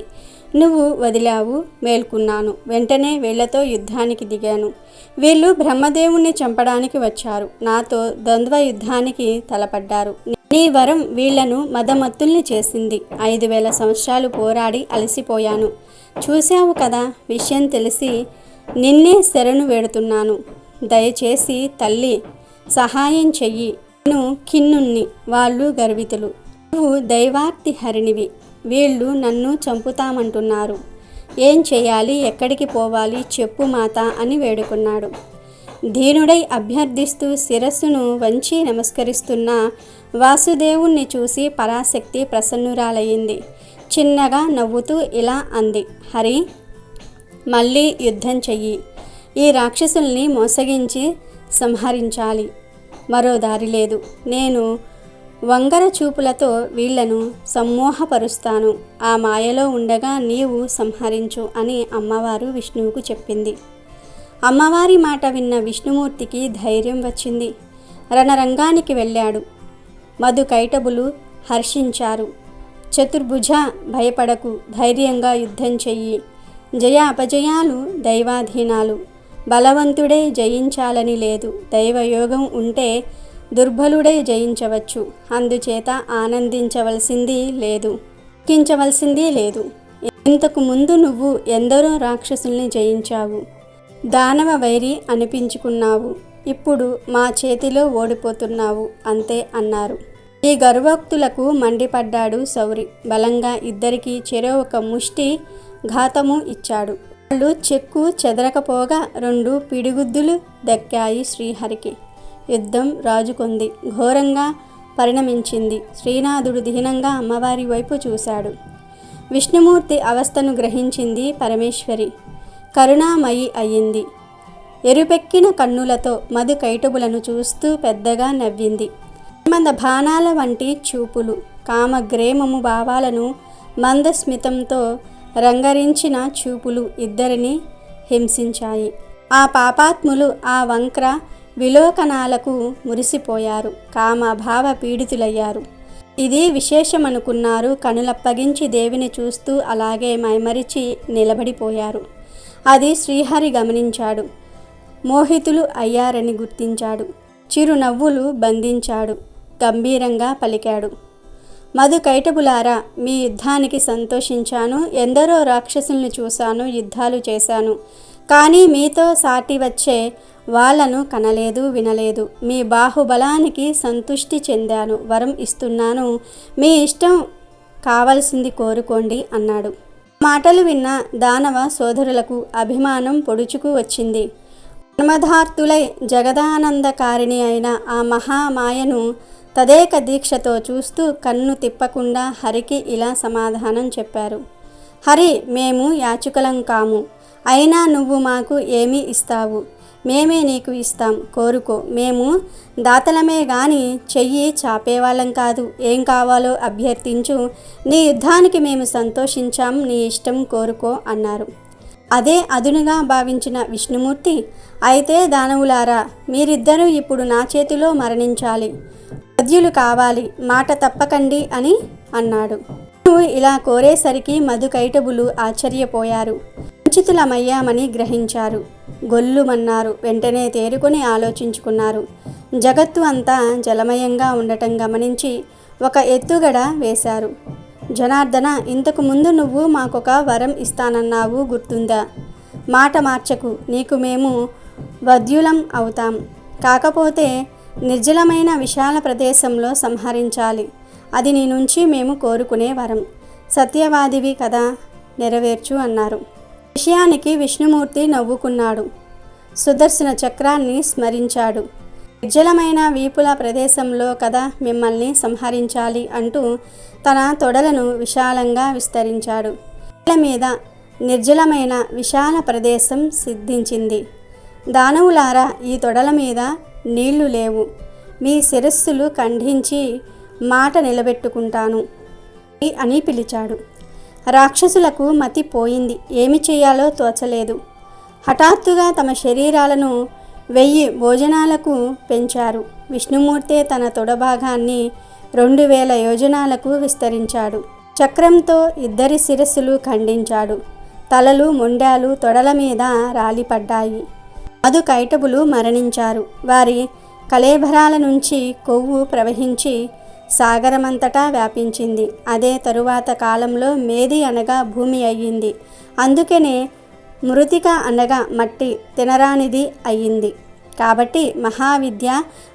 Speaker 2: నువ్వు వదిలావు, మేల్కున్నాను. వెంటనే వీళ్లతో యుద్ధానికి దిగాను. వీళ్ళు బ్రహ్మదేవుణ్ణి చంపడానికి వచ్చారు. నాతో ద్వంద్వ యుద్ధానికి తలపడ్డారు. నీ వరం వీళ్లను మదమత్తుల్ని చేసింది. 5000 సంవత్సరాలు పోరాడి అలసిపోయాను. చూశావు కదా. విషయం తెలిసి నిన్నే శరణు వేడుతున్నాను. దయచేసి తల్లి సహాయం చెయ్యి. నేను ఖిన్నుణ్ణి, వాళ్ళు గర్వితులు. నువ్వు దైవార్తి హరిణివి. వీళ్ళు నన్ను చంపుతామంటున్నారు. ఏం చేయాలి, ఎక్కడికి పోవాలి చెప్పు మాత అని వేడుకున్నాడు. దీనుడై అభ్యర్థిస్తూ శిరస్సును వంచి నమస్కరిస్తున్న వాసుదేవుణ్ణి చూసి పరాశక్తి ప్రసన్నురాలయ్యింది. చిన్నగా నవ్వుతూ ఇలా అంది, హరి, మళ్ళీ యుద్ధం చెయ్యి. ఈ రాక్షసుల్ని మోసగించి సంహరించాలి. మరో దారి లేదు. నేను వంగర చూపులతో వీళ్లను సమ్మోహపరుస్తాను. ఆ మాయలో ఉండగా నీవు సంహరించు అని అమ్మవారు విష్ణువుకు చెప్పింది. అమ్మవారి మాట విన్న విష్ణుమూర్తికి ధైర్యం వచ్చింది. రణరంగానికి వెళ్ళాడు. మధుకైటబులు హర్షించారు. చతుర్భుజ, భయపడకు, ధైర్యంగా యుద్ధం చెయ్యి. జయ అపజయాలు దైవాధీనాలు. బలవంతుడే జయించాలని లేదు. దైవయోగం ఉంటే దుర్బలుడే జయించవచ్చు. అందుచేత ఆనందించవలసింది లేదు, దుఃఖించవలసింది లేదు. ఇంతకు ముందు నువ్వు ఎందరో రాక్షసుల్ని జయించావు. దానవ వైరి అనిపించుకున్నావు. ఇప్పుడు మా చేతిలో ఓడిపోతున్నావు అంతే అన్నారు. ఈ గర్వోక్తులకు మండిపడ్డాడు శౌరి. బలంగా ఇద్దరికి చెరో ఒక ముష్టి ఘాతము ఇచ్చాడు. వాళ్ళు చెక్కు చెదరకపోగా 2 పిడిగుద్దులు దక్కాయి శ్రీహరికి. యుద్ధం రాజుకొంది. ఘోరంగా పరిణమించింది. శ్రీనాథుడు దీనంగా అమ్మవారి వైపు చూశాడు. విష్ణుమూర్తి అవస్థను గ్రహించింది పరమేశ్వరి. కరుణామయి అయ్యింది. ఎరుపెక్కిన కన్నులతో మధు కైటబులను చూస్తూ పెద్దగా నవ్వింది. మంద బాణాల వంటి చూపులు, కామగ్రేమము భావాలను మందస్మితంతో రంగరించిన చూపులు ఇద్దరిని హింసించాయి. ఆ పాపాత్ములు ఆ వంక్ర విలోకనాలకు మురిసిపోయారు. కామభావ పీడితులయ్యారు. ఇది విశేషమనుకున్నారు. కనులప్పగించి దేవిని చూస్తూ అలాగే మైమరిచి నిలబడిపోయారు. అది శ్రీహరి గమనించాడు. మోహితులు అయ్యారని గుర్తించాడు. చిరునవ్వులు బంధించాడు. గంభీరంగా పలికాడు, మధు కైటబులారా, మీ యుద్ధానికి సంతోషించాను. ఎందరో రాక్షసుల్ని చూశాను, యుద్ధాలు చేశాను. కానీ మీతో సాటి వచ్చే వాళ్ళను కనలేదు, వినలేదు. మీ బాహుబలానికి సంతుష్టి చెందాను. వరం ఇస్తున్నాను. మీ ఇష్టం కావలసింది కోరుకోండి అన్నాడు. మాటలు విన్న దానవ సోదరులకు అభిమానం పొడుచుకు వచ్చింది. మన్మథార్తులై జగదానందకారిణి అయిన ఆ మహామాయను తదేక దీక్షతో చూస్తూ కన్ను తిప్పకుండా హరికి ఇలా సమాధానం చెప్పారు. హరి, మేము యాచకులం కాము. అయినా నువ్వు మాకు ఏమి ఇస్తావు? మేమే నీకు ఇస్తాం, కోరుకో. మేము దాతలమే గాని చెయ్యి చాపేవాళ్ళం కాదు. ఏం కావాలో అభ్యర్థించు. నీ యుద్ధానికి మేము సంతోషించాం. నీ ఇష్టం కోరుకో అన్నారు. అదే అదునుగా భావించిన విష్ణుమూర్తి, అయితే దానవులారా, మీరిద్దరూ ఇప్పుడు నా చేతిలో మరణించాలి. వద్యులు కావాలి, మాట తప్పకండి అని అన్నాడు. ఇలా కోరేసరికి మధు కైటబులు ఆశ్చర్యపోయారు. వంచితులమయ్యామని గ్రహించారు. గొల్లుమన్నారు. వెంటనే తేరుకొని ఆలోచించుకున్నారు. జగత్తు అంతా జలమయంగా ఉండటం గమనించి ఒక ఎత్తుగడ వేశారు. జనార్దన, ఇంతకు ముందు నువ్వు మాకొక వరం ఇస్తానన్నావు, గుర్తుందా? మాట మార్చకు, నీకు మేము వద్యులం అవుతాం. కాకపోతే నిర్జలమైన విశాల ప్రదేశంలో సంహరించాలి. అది నీ నుంచి మేము కోరుకునే వరం. సత్యవాదివి కదా, నెరవేర్చు అన్నారు. విషయానికి విష్ణుమూర్తి నవ్వుకున్నాడు. సుదర్శన చక్రాన్ని స్మరించాడు. నిర్జలమైన వీపుల ప్రదేశంలో కదా మిమ్మల్ని సంహరించాలి అంటూ తన తొడలను విశాలంగా విస్తరించాడు. నేల మీద నిర్జలమైన విశాల ప్రదేశం సిద్ధించింది. దానవులారా, ఈ తొడల మీద నీళ్లు లేవు. మీ శిరస్సులు ఖండించి మాట నిలబెట్టుకుంటాను అని పిలిచాడు. రాక్షసులకు మతి పోయింది. ఏమి చేయాలో తోచలేదు. హఠాత్తుగా తమ శరీరాలను 1000 భోజనాలకు పెంచారు. విష్ణుమూర్తే తన తొడభాగాన్ని 2000 యోజనాలకు విస్తరించాడు. చక్రంతో ఇద్దరి శిరస్సులు ఖండించాడు. తలలు, మొండాలు తొడల మీద రాలిపడ్డాయి. కైటబులు మరణించారు. వారి కళేభరాల నుంచి కొవ్వు ప్రవహించి సాగరమంతటా వ్యాపించింది. అదే తరువాత కాలంలో మేది అనగా భూమి అయ్యింది. అందుకనే మృతిక అనగా మట్టి తినరానిది అయ్యింది. కాబట్టి మహావిద్య,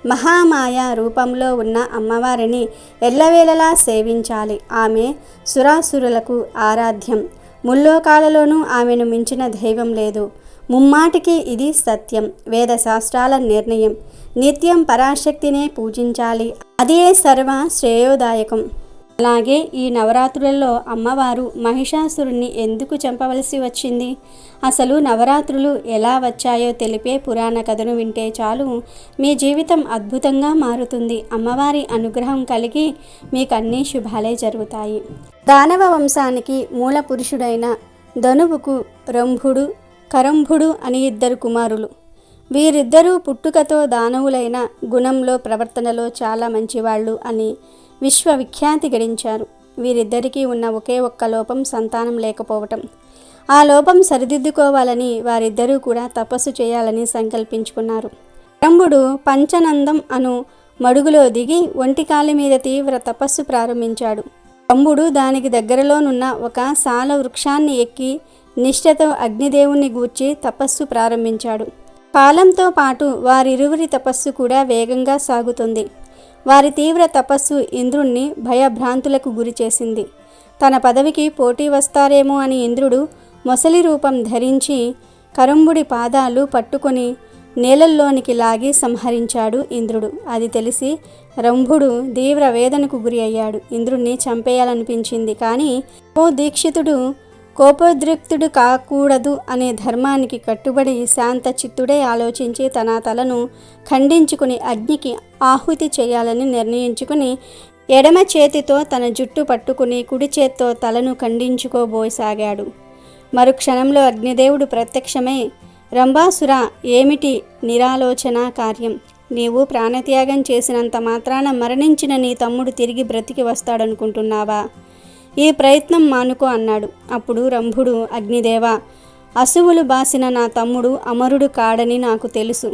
Speaker 2: మహామాయ రూపంలో ఉన్న అమ్మవారిని ఎల్లవేళలా సేవించాలి. ఆమె సురాసురులకు ఆరాధ్యం. ముల్లోకాలలోనూ ఆమెను మించిన దైవం లేదు. ముమ్మాటికి ఇది సత్యం, వేద శాస్త్రాల నిర్ణయం. నిత్యం పరాశక్తినే పూజించాలి. అదే సర్వ శ్రేయోదాయకం. అలాగే ఈ నవరాత్రులలో అమ్మవారు మహిషాసురుణ్ణి ఎందుకు చంపవలసి వచ్చింది? అసలు నవరాత్రులు ఎలా వచ్చాయో తెలిపే పురాణ కథను వింటే చాలు, మీ జీవితం అద్భుతంగా మారుతుంది. అమ్మవారి అనుగ్రహం కలిగి మీకు అన్ని శుభాలే జరుగుతాయి. దానవ వంశానికి మూల పురుషుడైన ధనువుకు రంభుడు, కరంభుడు అని 2 కుమారులు. వీరిద్దరూ పుట్టుకతో దానవులైన గుణంలో, ప్రవర్తనలో చాలా మంచివాళ్ళు అని విశ్వవిఖ్యాతి గడించారు. వీరిద్దరికీ ఉన్న ఒకే ఒక్క లోపం సంతానం లేకపోవటం. ఆ లోపం సరిదిద్దుకోవాలని వారిద్దరూ కూడా తపస్సు చేయాలని సంకల్పించుకున్నారు. కరంభుడు పంచనందం అను మడుగులో దిగి ఒంటికాలి మీద తీవ్ర తపస్సు ప్రారంభించాడు. రంభుడు దానికి దగ్గరలోనున్న ఒక సాల వృక్షాన్ని ఎక్కి నిష్ఠతో అగ్నిదేవుణ్ణి గూర్చి తపస్సు ప్రారంభించాడు. కాలంతో పాటు వారిరువురి తపస్సు కూడా వేగంగా సాగుతుంది. వారి తీవ్ర తపస్సు ఇంద్రుణ్ణి భయభ్రాంతులకు గురి చేసింది. తన పదవికి పోటీ వస్తారేమో అని ఇంద్రుడు మొసలి రూపం ధరించి కరంభుడి పాదాలు పట్టుకొని నేలల్లోనికి లాగి సంహరించాడు ఇంద్రుడు. అది తెలిసి రంభుడు తీవ్ర వేదనకు గురి అయ్యాడు. ఇంద్రుణ్ణి చంపేయాలనిపించింది. కానీ ఓ దీక్షితుడు కోపోద్రిక్తుడు కాకూడదు అనే ధర్మానికి కట్టుబడి శాంత చిత్తుడే ఆలోచించి తన తలను ఖండించుకుని అగ్నికి ఆహుతి చేయాలని నిర్ణయించుకుని ఎడమ చేతితో తన జుట్టు పట్టుకుని కుడి చేత్తో తలను ఖండించుకోబోసాగాడు. మరుక్షణంలో అగ్నిదేవుడు ప్రత్యక్షమై, రంభాసుర, ఏమిటి నిరాలోచన కార్యం? నీవు ప్రాణత్యాగం చేసినంత మాత్రాన మరణించిన నీ తమ్ముడు తిరిగి బ్రతికి వస్తాడనుకుంటున్నావా? ఈ ప్రయత్నం మానుకో అన్నాడు. అప్పుడు రంభుడు, అగ్నిదేవ, అసువులు బాసిన నా తమ్ముడు అమరుడు కాడని నాకు తెలుసు.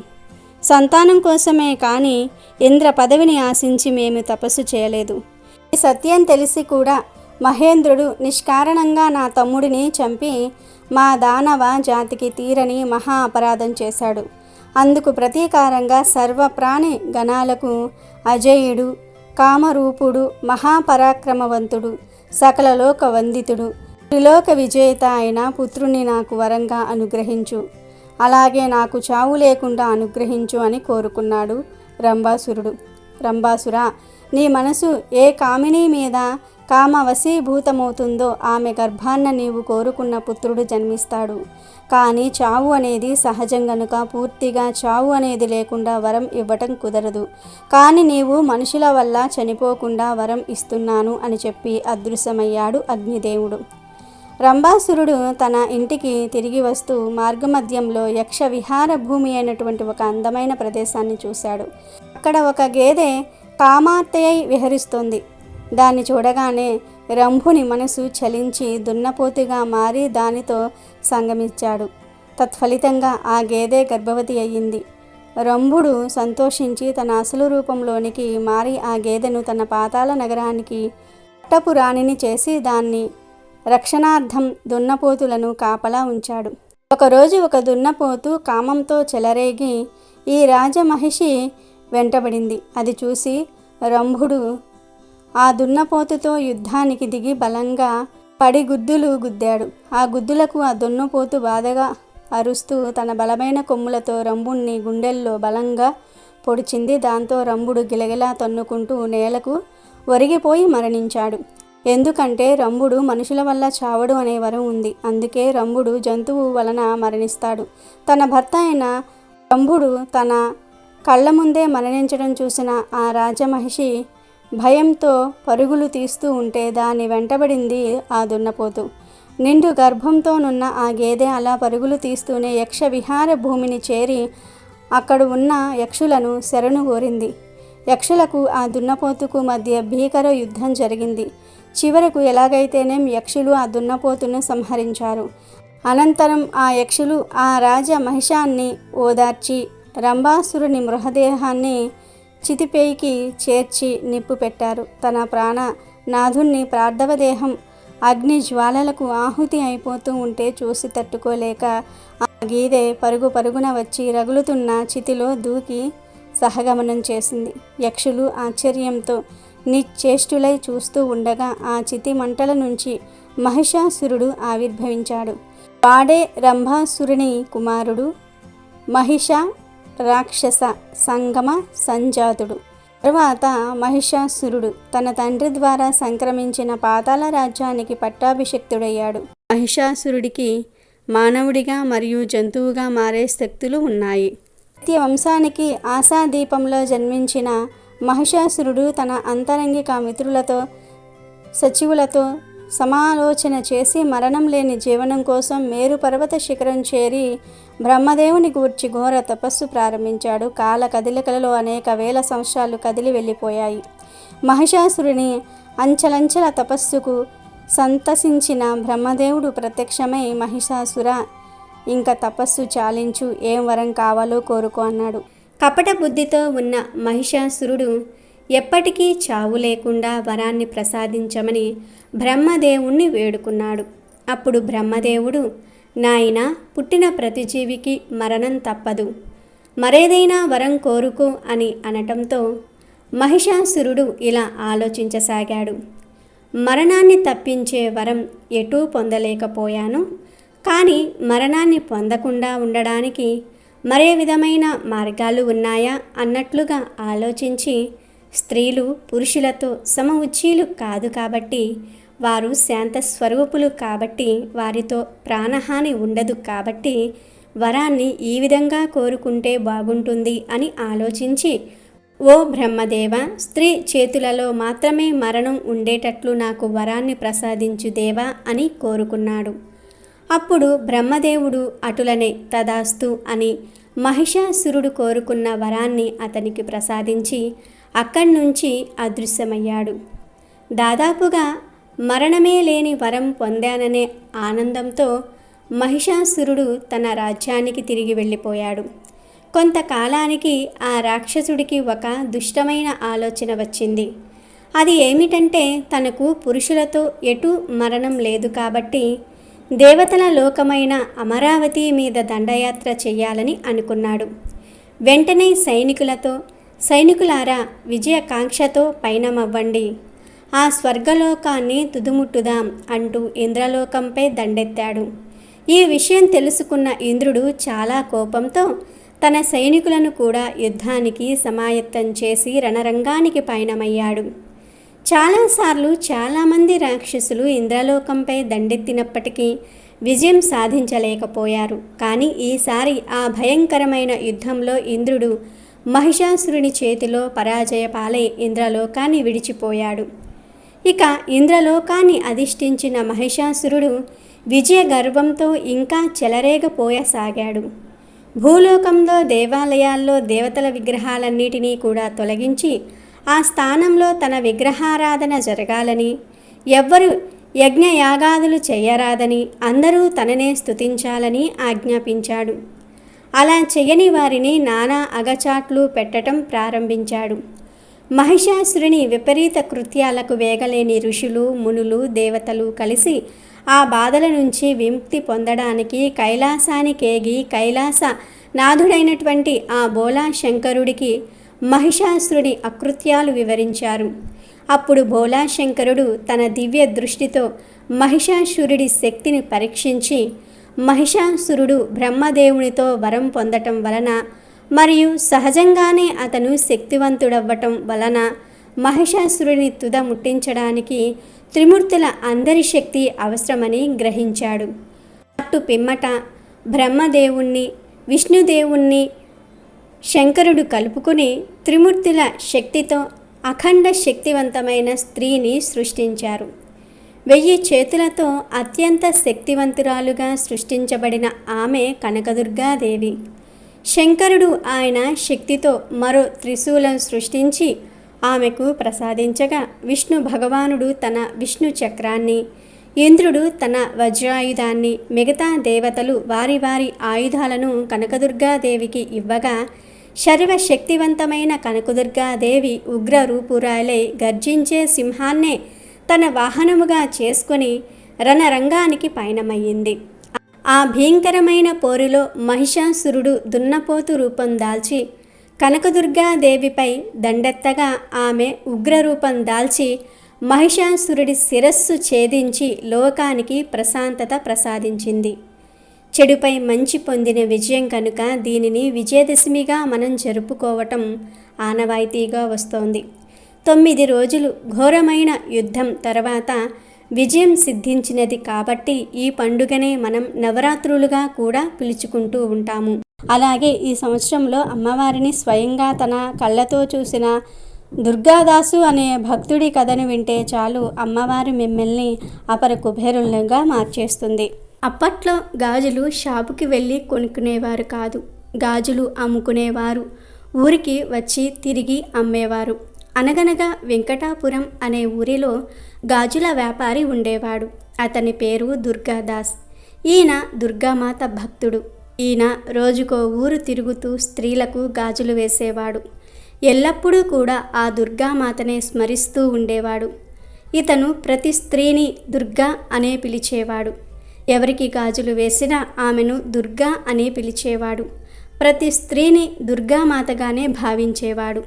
Speaker 2: సంతానం కోసమే కానీ ఇంద్ర పదవిని ఆశించి మేము తపస్సు చేయలేదు. ఈ సత్యం తెలిసి కూడా మహేంద్రుడు నిష్కారణంగా నా తమ్ముడిని చంపి మా దానవ జాతికి తీరని మహా అపరాధం చేశాడు. అందుకు ప్రతీకారంగా సర్వప్రాణి గణాలకు అజేయుడు, కామరూపుడు, మహాపరాక్రమవంతుడు, సకల లోక వందితుడు, త్రిలోక విజేత అయిన పుత్రుని నాకు వరంగా అనుగ్రహించు. అలాగే నాకు చావు లేకుండా అనుగ్రహించు అని కోరుకున్నాడు రంభాసురుడు. రంభాసుర, నీ మనసు ఏ కామిని మీద కామవశీభూతమవుతుందో ఆమె గర్భాన్న నీవు కోరుకున్న పుత్రుడు జన్మిస్తాడు. కానీ చావు అనేది సహజం గనుక పూర్తిగా చావు అనేది లేకుండా వరం ఇవ్వటం కుదరదు. కానీ నీవు మనుషుల వల్ల చనిపోకుండా వరం ఇస్తున్నాను అని చెప్పి అదృశ్యమయ్యాడు అగ్నిదేవుడు. రంభాసురుడు తన ఇంటికి తిరిగి వస్తూ మార్గమధ్యంలో యక్ష విహార భూమి అయినటువంటి ఒక అందమైన ప్రదేశాన్ని చూశాడు. అక్కడ ఒక గేదె కామార్తెయై విహరిస్తోంది. దాన్ని చూడగానే రంభుని మనసు చలించి దున్నపోతుగా మారి దానితో సంగమించాడు. తత్ఫలితంగా ఆ గేదె గర్భవతి అయ్యింది. రంభుడు సంతోషించి తన అసలు రూపంలోనికి మారి ఆ గేదెను తన పాతాళ నగరానికి పట్టపు రాణిని చేసి దాన్ని రక్షణార్థం దున్నపోతులను కాపలా ఉంచాడు. ఒకరోజు ఒక దున్నపోతు కామంతో చెలరేగి ఈ రాజమహిషి వెంటబడింది. అది చూసి రంభుడు ఆ దున్నపోతుతో యుద్ధానికి దిగి బలంగా పడి గుద్దులు గుద్దాడు. ఆ గుద్దులకు ఆ దున్నపోతు బాధగా అరుస్తూ తన బలమైన కొమ్ములతో రంభుణ్ణి గుండెల్లో బలంగా పొడిచింది. దాంతో రంభుడు గిలగిలా తన్నుకుంటూ నేలకు ఒరిగిపోయి మరణించాడు. ఎందుకంటే రంభుడు మనుషుల వల్ల చావడు అనే వరం ఉంది. అందుకే రంభుడు జంతువు వలన మరణిస్తాడు. తన భర్త అయిన రంభుడు తన కళ్ళ ముందే మరణించడం చూసిన ఆ రాజమహిషి భయంతో పరుగులు తీస్తూ ఉంటే దాన్ని వెంటబడింది ఆ దున్నపోతు. నిండు గర్భంతోనున్న ఆ గేదె అలా పరుగులు తీస్తూనే యక్ష విహార భూమిని చేరి అక్కడ ఉన్న యక్షులను శరణు కోరింది. యక్షులకు ఆ దున్నపోతుకు మధ్య భీకర యుద్ధం జరిగింది. చివరకు ఎలాగైతేనేం యక్షులు ఆ దున్నపోతును సంహరించారు. అనంతరం ఆ యక్షులు ఆ రాజ మహిషాన్ని ఓదార్చి రంభాసురుని మృతదేహాన్ని చితిపేయికి చేర్చి నిప్పు పెట్టారు. తన ప్రాణ నాథుణ్ణి ప్రార్థవదేహం అగ్ని జ్వాలలకు ఆహుతి అయిపోతూ ఉంటే చూసి తట్టుకోలేక ఆ గీదె పరుగు పరుగున వచ్చి రగులుతున్న చితిలో దూకి సహగమనం చేసింది. యక్షులు ఆశ్చర్యంతో నిశ్చేష్టులై చూస్తూ ఉండగా ఆ చితి మంటల నుంచి మహిషాసురుడు ఆవిర్భవించాడు. వాడే రంభాసురుని కుమారుడు, మహిష రాక్షస సంగమ సంజాతుడు. తరువాత మహిషాసురుడు తన తండ్రి ద్వారా సంక్రమించిన పాతాళ రాజ్యానికి పట్టాభిషిక్తుడయ్యాడు. మహిషాసురుడికి మానవుడిగా మరియు జంతువుగా మారే శక్తులు ఉన్నాయి. నిత్య వంశానికి ఆశాదీపంలో జన్మించిన మహిషాసురుడు తన అంతరంగిక మిత్రులతో సచివులతో సమాలోచన చేసి మరణం లేని జీవనం కోసం మేరు పర్వత శిఖరం చేరి బ్రహ్మదేవుని గూర్చి ఘోర తపస్సు ప్రారంభించాడు. కాల కదలికలలో అనేక వేల సంవత్సరాలు కదిలి వెళ్ళిపోయాయి. మహిషాసురుని అంచలంచల తపస్సుకు సంతసించిన బ్రహ్మదేవుడు ప్రత్యక్షమై మహిషాసుర ఇంకా తపస్సు చాలించు, ఏం వరం కావాలో కోరుకో అన్నాడు. కపట బుద్ధితో ఉన్న మహిషాసురుడు ఎప్పటికీ చావు లేకుండా వరాన్ని ప్రసాదించమని బ్రహ్మదేవుణ్ణి వేడుకున్నాడు. అప్పుడు బ్రహ్మదేవుడు, నాయనా, పుట్టిన ప్రతి జీవికి మరణం తప్పదు, మరేదైనా వరం కోరుకో అని అనటంతో మహిషాసురుడు ఇలా ఆలోచించసాగాడు. మరణాన్ని తప్పించే వరం ఎటూ పొందలేకపోయాను, కానీ మరణాన్ని పొందకుండా ఉండడానికి మరే విధమైన మార్గాలు ఉన్నాయా అన్నట్లుగా ఆలోచించి, స్త్రీలు పురుషులతో సమ ఉచ్చీలు కాదు కాబట్టి, వారు శాంత స్వరూపులు కాబట్టి, వారితో ప్రాణహాని ఉండదు కాబట్టి వరాన్ని ఈ విధంగా కోరుకుంటే బాగుంటుంది అని ఆలోచించి, ఓ బ్రహ్మదేవ, స్త్రీ చేతులలో మాత్రమే మరణం ఉండేటట్లు నాకు వరాన్ని ప్రసాదించు దేవా అని కోరుకున్నాడు. అప్పుడు బ్రహ్మదేవుడు అటులనే తదాస్తు అని మహిషాసురుడు కోరుకున్న వరాన్ని అతనికి ప్రసాదించి అక్కడి నుంచి అదృశ్యమయ్యాడు. దాదాపుగా మరణమే లేని వరం పొందాననే ఆనందంతో మహిషాసురుడు తన రాజ్యానికి తిరిగి వెళ్ళిపోయాడు. కొంతకాలానికి ఆ రాక్షసుడికి ఒక దుష్టమైన ఆలోచన వచ్చింది. అది ఏమిటంటే, తనకు పురుషులతో ఎటు మరణం లేదు కాబట్టి దేవతల లోకమైన అమరావతి మీద దండయాత్ర చెయ్యాలని అనుకున్నాడు. వెంటనే సైనికులారా, విజయకాంక్షతో పయనమవ్వండి, ఆ స్వర్గలోకాన్ని తుదుముట్టుదాం అంటూ ఇంద్రలోకంపై దండెత్తాడు. ఈ విషయం తెలుసుకున్న ఇంద్రుడు చాలా కోపంతో తన సైనికులను కూడా యుద్ధానికి సమాయత్తం చేసి రణరంగానికి పయనమయ్యాడు. చాలాసార్లు చాలామంది రాక్షసులు ఇంద్రలోకంపై దండెత్తినప్పటికీ విజయం సాధించలేకపోయారు. కానీ ఈసారి ఆ భయంకరమైన యుద్ధంలో ఇంద్రుడు మహిషాసురుని చేతిలో పరాజయ పాలై ఇంద్రలోకాన్ని విడిచిపోయాడు. ఇక ఇంద్రలోకాన్ని అధిష్ఠించిన మహిషాసురుడు విజయ గర్వంతో ఇంకా చెలరేగపోయసాగాడు. భూలోకంలో దేవాలయాల్లో దేవతల విగ్రహాలన్నిటినీ కూడా తొలగించి ఆ స్థానంలో తన విగ్రహారాధన జరగాలని, ఎవ్వరు యజ్ఞయాగాదులు చేయరాదని, అందరూ తననే స్తుతించాలని ఆజ్ఞాపించాడు. అలా చెయ్యని వారిని నానా అగచాట్లు పెట్టడం ప్రారంభించాడు. మహిషాసురుని విపరీత కృత్యాలకు వేగలేని ఋషులు, మునులు, దేవతలు కలిసి ఆ బాధల నుంచి విముక్తి పొందడానికి కైలాసానికేగి కైలాస నాథుడైనటువంటి ఆ బోలా శంకరుడికి మహిషాసురుడి అకృత్యాలు వివరించారు. అప్పుడు బోలా శంకరుడు తన దివ్య దృష్టితో మహిషాసురుడి శక్తిని పరీక్షించి, మహిషాసురుడు బ్రహ్మదేవునితో వరం పొందటం వలన మరియు సహజంగానే అతను శక్తివంతుడవ్వటం వలన మహిషాసురుని తుద ముట్టించడానికి త్రిమూర్తుల అందరి శక్తి అవసరమని గ్రహించాడు. అటు పిమ్మట బ్రహ్మదేవుణ్ణి, విష్ణుదేవుణ్ణి శంకరుడు కలుపుకుని త్రిమూర్తుల శక్తితో అఖండ శక్తివంతమైన స్త్రీని సృష్టించారు. 1000 చేతులతో అత్యంత శక్తివంతురాలుగా సృష్టించబడిన ఆమె కనకదుర్గాదేవి. శంకరుడు ఆయన శక్తితో మరో త్రిశూలం సృష్టించి ఆమెకు ప్రసాదించగా, విష్ణు భగవానుడు తన విష్ణు చక్రాన్ని, ఇంద్రుడు తన వజ్రాయుధాన్ని, మిగతా దేవతలు వారి వారి ఆయుధాలను కనకదుర్గాదేవికి ఇవ్వగా, సర్వశక్తివంతమైన కనకదుర్గాదేవి ఉగ్రరూపురాలై గర్జించే సింహాన్నే తన వాహనముగా చేసుకొని రణరంగానికి పయనమయ్యింది. ఆ భీంకరమైన పోరులో మహిషాసురుడు దున్నపోతు రూపం దాల్చి కనకదుర్గాదేవిపై దండెత్తగా, ఆమె ఉగ్రరూపం దాల్చి మహిషాసురుడి శిరస్సు ఛేదించి లోకానికి ప్రశాంతత ప్రసాదించింది. చెడుపై మంచి పొందిన విజయం కనుక దీనిని విజయదశమిగా మనం జరుపుకోవటం ఆనవాయితీగా వస్తోంది. 9 రోజులు ఘోరమైన యుద్ధం తర్వాత విజయం సిద్ధించినది కాబట్టి ఈ పండుగనే మనం నవరాత్రులుగా కూడా పిలుచుకుంటూ ఉంటాము. అలాగే ఈ సంవత్సరంలో అమ్మవారిని స్వయంగా తన కళ్ళతో చూసిన దుర్గాదాసు అనే భక్తుడి కథను వింటే చాలు, అమ్మవారు మిమ్మల్ని అపర కుబేరులుగా మార్చేస్తుంది. అప్పట్లో గాజులు షాపుకి వెళ్ళి కొనుక్కునేవారు కాదు, గాజులు అమ్ముకునేవారు ఊరికి వచ్చి తిరిగి అమ్మేవారు. అనగనగా వెంకటాపురం అనే ఊరిలో గాజుల వ్యాపారి ఉండేవాడు. అతని పేరు దుర్గాదాస్. ఈయన దుర్గామాత భక్తుడు. ఈయన రోజుకో ఊరు తిరుగుతూ స్త్రీలకు గాజులు వేసేవాడు. ఎల్లప్పుడూ కూడా ఆ దుర్గామాతనే స్మరిస్తూ ఉండేవాడు. ఇతను ప్రతి స్త్రీని దుర్గా అనే పిలిచేవాడు. ఎవరికి గాజులు వేసినా ఆమెను దుర్గా అనే పిలిచేవాడు. ప్రతి స్త్రీని దుర్గామాతగానే భావించేవాడు.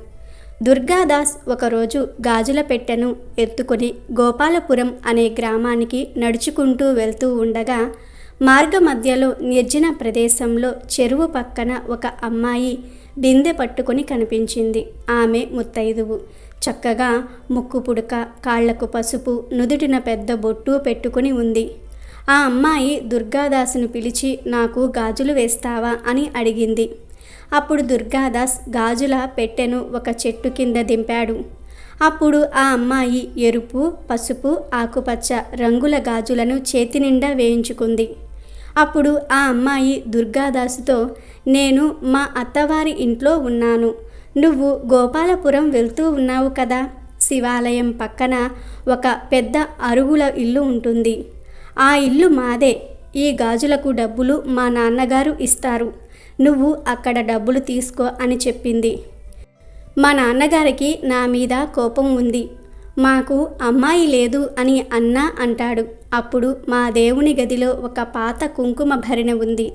Speaker 2: దుర్గాదాస్ ఒకరోజు గాజుల పెట్టెను ఎత్తుకొని గోపాలపురం అనే గ్రామానికి నడుచుకుంటూ వెళ్తూ ఉండగా, మార్గ మధ్యలో నిర్జన ప్రదేశంలో చెరువు పక్కన ఒక అమ్మాయి బిందె పట్టుకొని కనిపించింది. ఆమె ముత్తైదువు. చక్కగా ముక్కు పుడక, కాళ్లకు పసుపు, నుదుటిన పెద్ద బొట్టు పెట్టుకుని ఉంది. ఆ అమ్మాయి దుర్గాదాసును పిలిచి, నాకు గాజులు వేస్తావా అని అడిగింది. అప్పుడు దుర్గాదాస్ గాజుల పెట్టెను ఒక చెట్టు కింద దింపాడు. అప్పుడు ఆ అమ్మాయి ఎరుపు, పసుపు, ఆకుపచ్చ రంగుల గాజులను చేతి నిండా వేయించుకుంది. అప్పుడు ఆ అమ్మాయి దుర్గాదాసుతో, నేను మా అత్తవారి ఇంట్లో ఉన్నాను, నువ్వు గోపాలపురం వెళ్తూ ఉన్నావు కదా, శివాలయం పక్కన ఒక పెద్ద అరుగుల ఇల్లు ఉంటుంది, ఆ ఇల్లు మాదే, ఈ గాజులకు డబ్బులు మా నాన్నగారు ఇస్తారు, నువ్వు అక్కడ డబ్బులు తీసుకో అని చెప్పింది. మా నాన్నగారికి నా మీద కోపం ఉంది, మాకు అమ్మాయి లేదు అని అన్నా అంటాడు. అప్పుడు మా దేవుని గదిలో ఒక పాత కుంకుమ భరిణె ఉంది,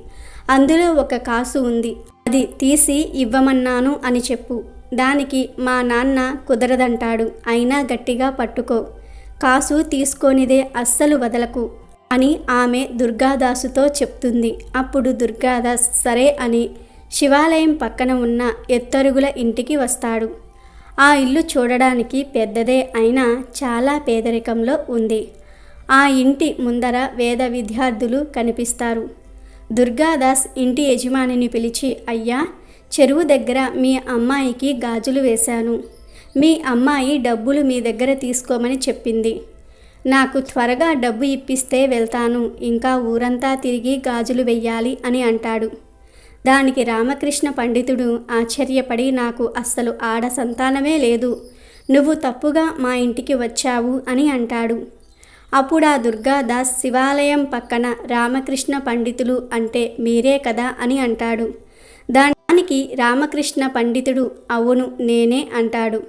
Speaker 2: అందులో ఒక కాసు ఉంది, అది తీసి ఇవ్వమన్నాను అని చెప్పు. దానికి మా నాన్న కుదరదంటాడు, అయినా గట్టిగా పట్టుకో, కాసు తీసుకోనిదే అస్సలు వదలకు అని ఆమె దుర్గాదాసుతో చెప్తుంది. అప్పుడు దుర్గాదాస్ సరే అని శివాలయం పక్కన ఉన్న ఎత్తరుగుల ఇంటికి వస్తాడు. ఆ ఇల్లు చూడడానికి పెద్దదే అయినా చాలా పేదరికంలో ఉంది. ఆ ఇంటి ముందర వేద విద్యార్థులు కనిపిస్తారు. దుర్గాదాస్ ఇంటి యజమానిని పిలిచి, అయ్యా, చెరువు దగ్గర మీ అమ్మాయికి గాజులు వేశాను, మీ అమ్మాయి డబ్బులు మీ దగ్గర తీసుకోమని చెప్పింది, నాకు త్వరగా డబ్బు ఇప్పిస్తే వెళ్తాను, ఇంకా ఊరంతా తిరిగి గాజులు వెయ్యాలి అని అంటాడు. దానికి రామకృష్ణ పండితుడు ఆశ్చర్యపడి, నాకు అస్సలు ఆడ సంతానమే లేదు, నువ్వు తప్పుగా మా ఇంటికి వచ్చావు అని అంటాడు. అప్పుడు ఆ దుర్గాదాస్ శివాలయం పక్కన రామకృష్ణ పండితులు అంటే మీరే కదా అని అంటాడు. దానికి రామకృష్ణ పండితుడు అవును నేనే అంటాడు.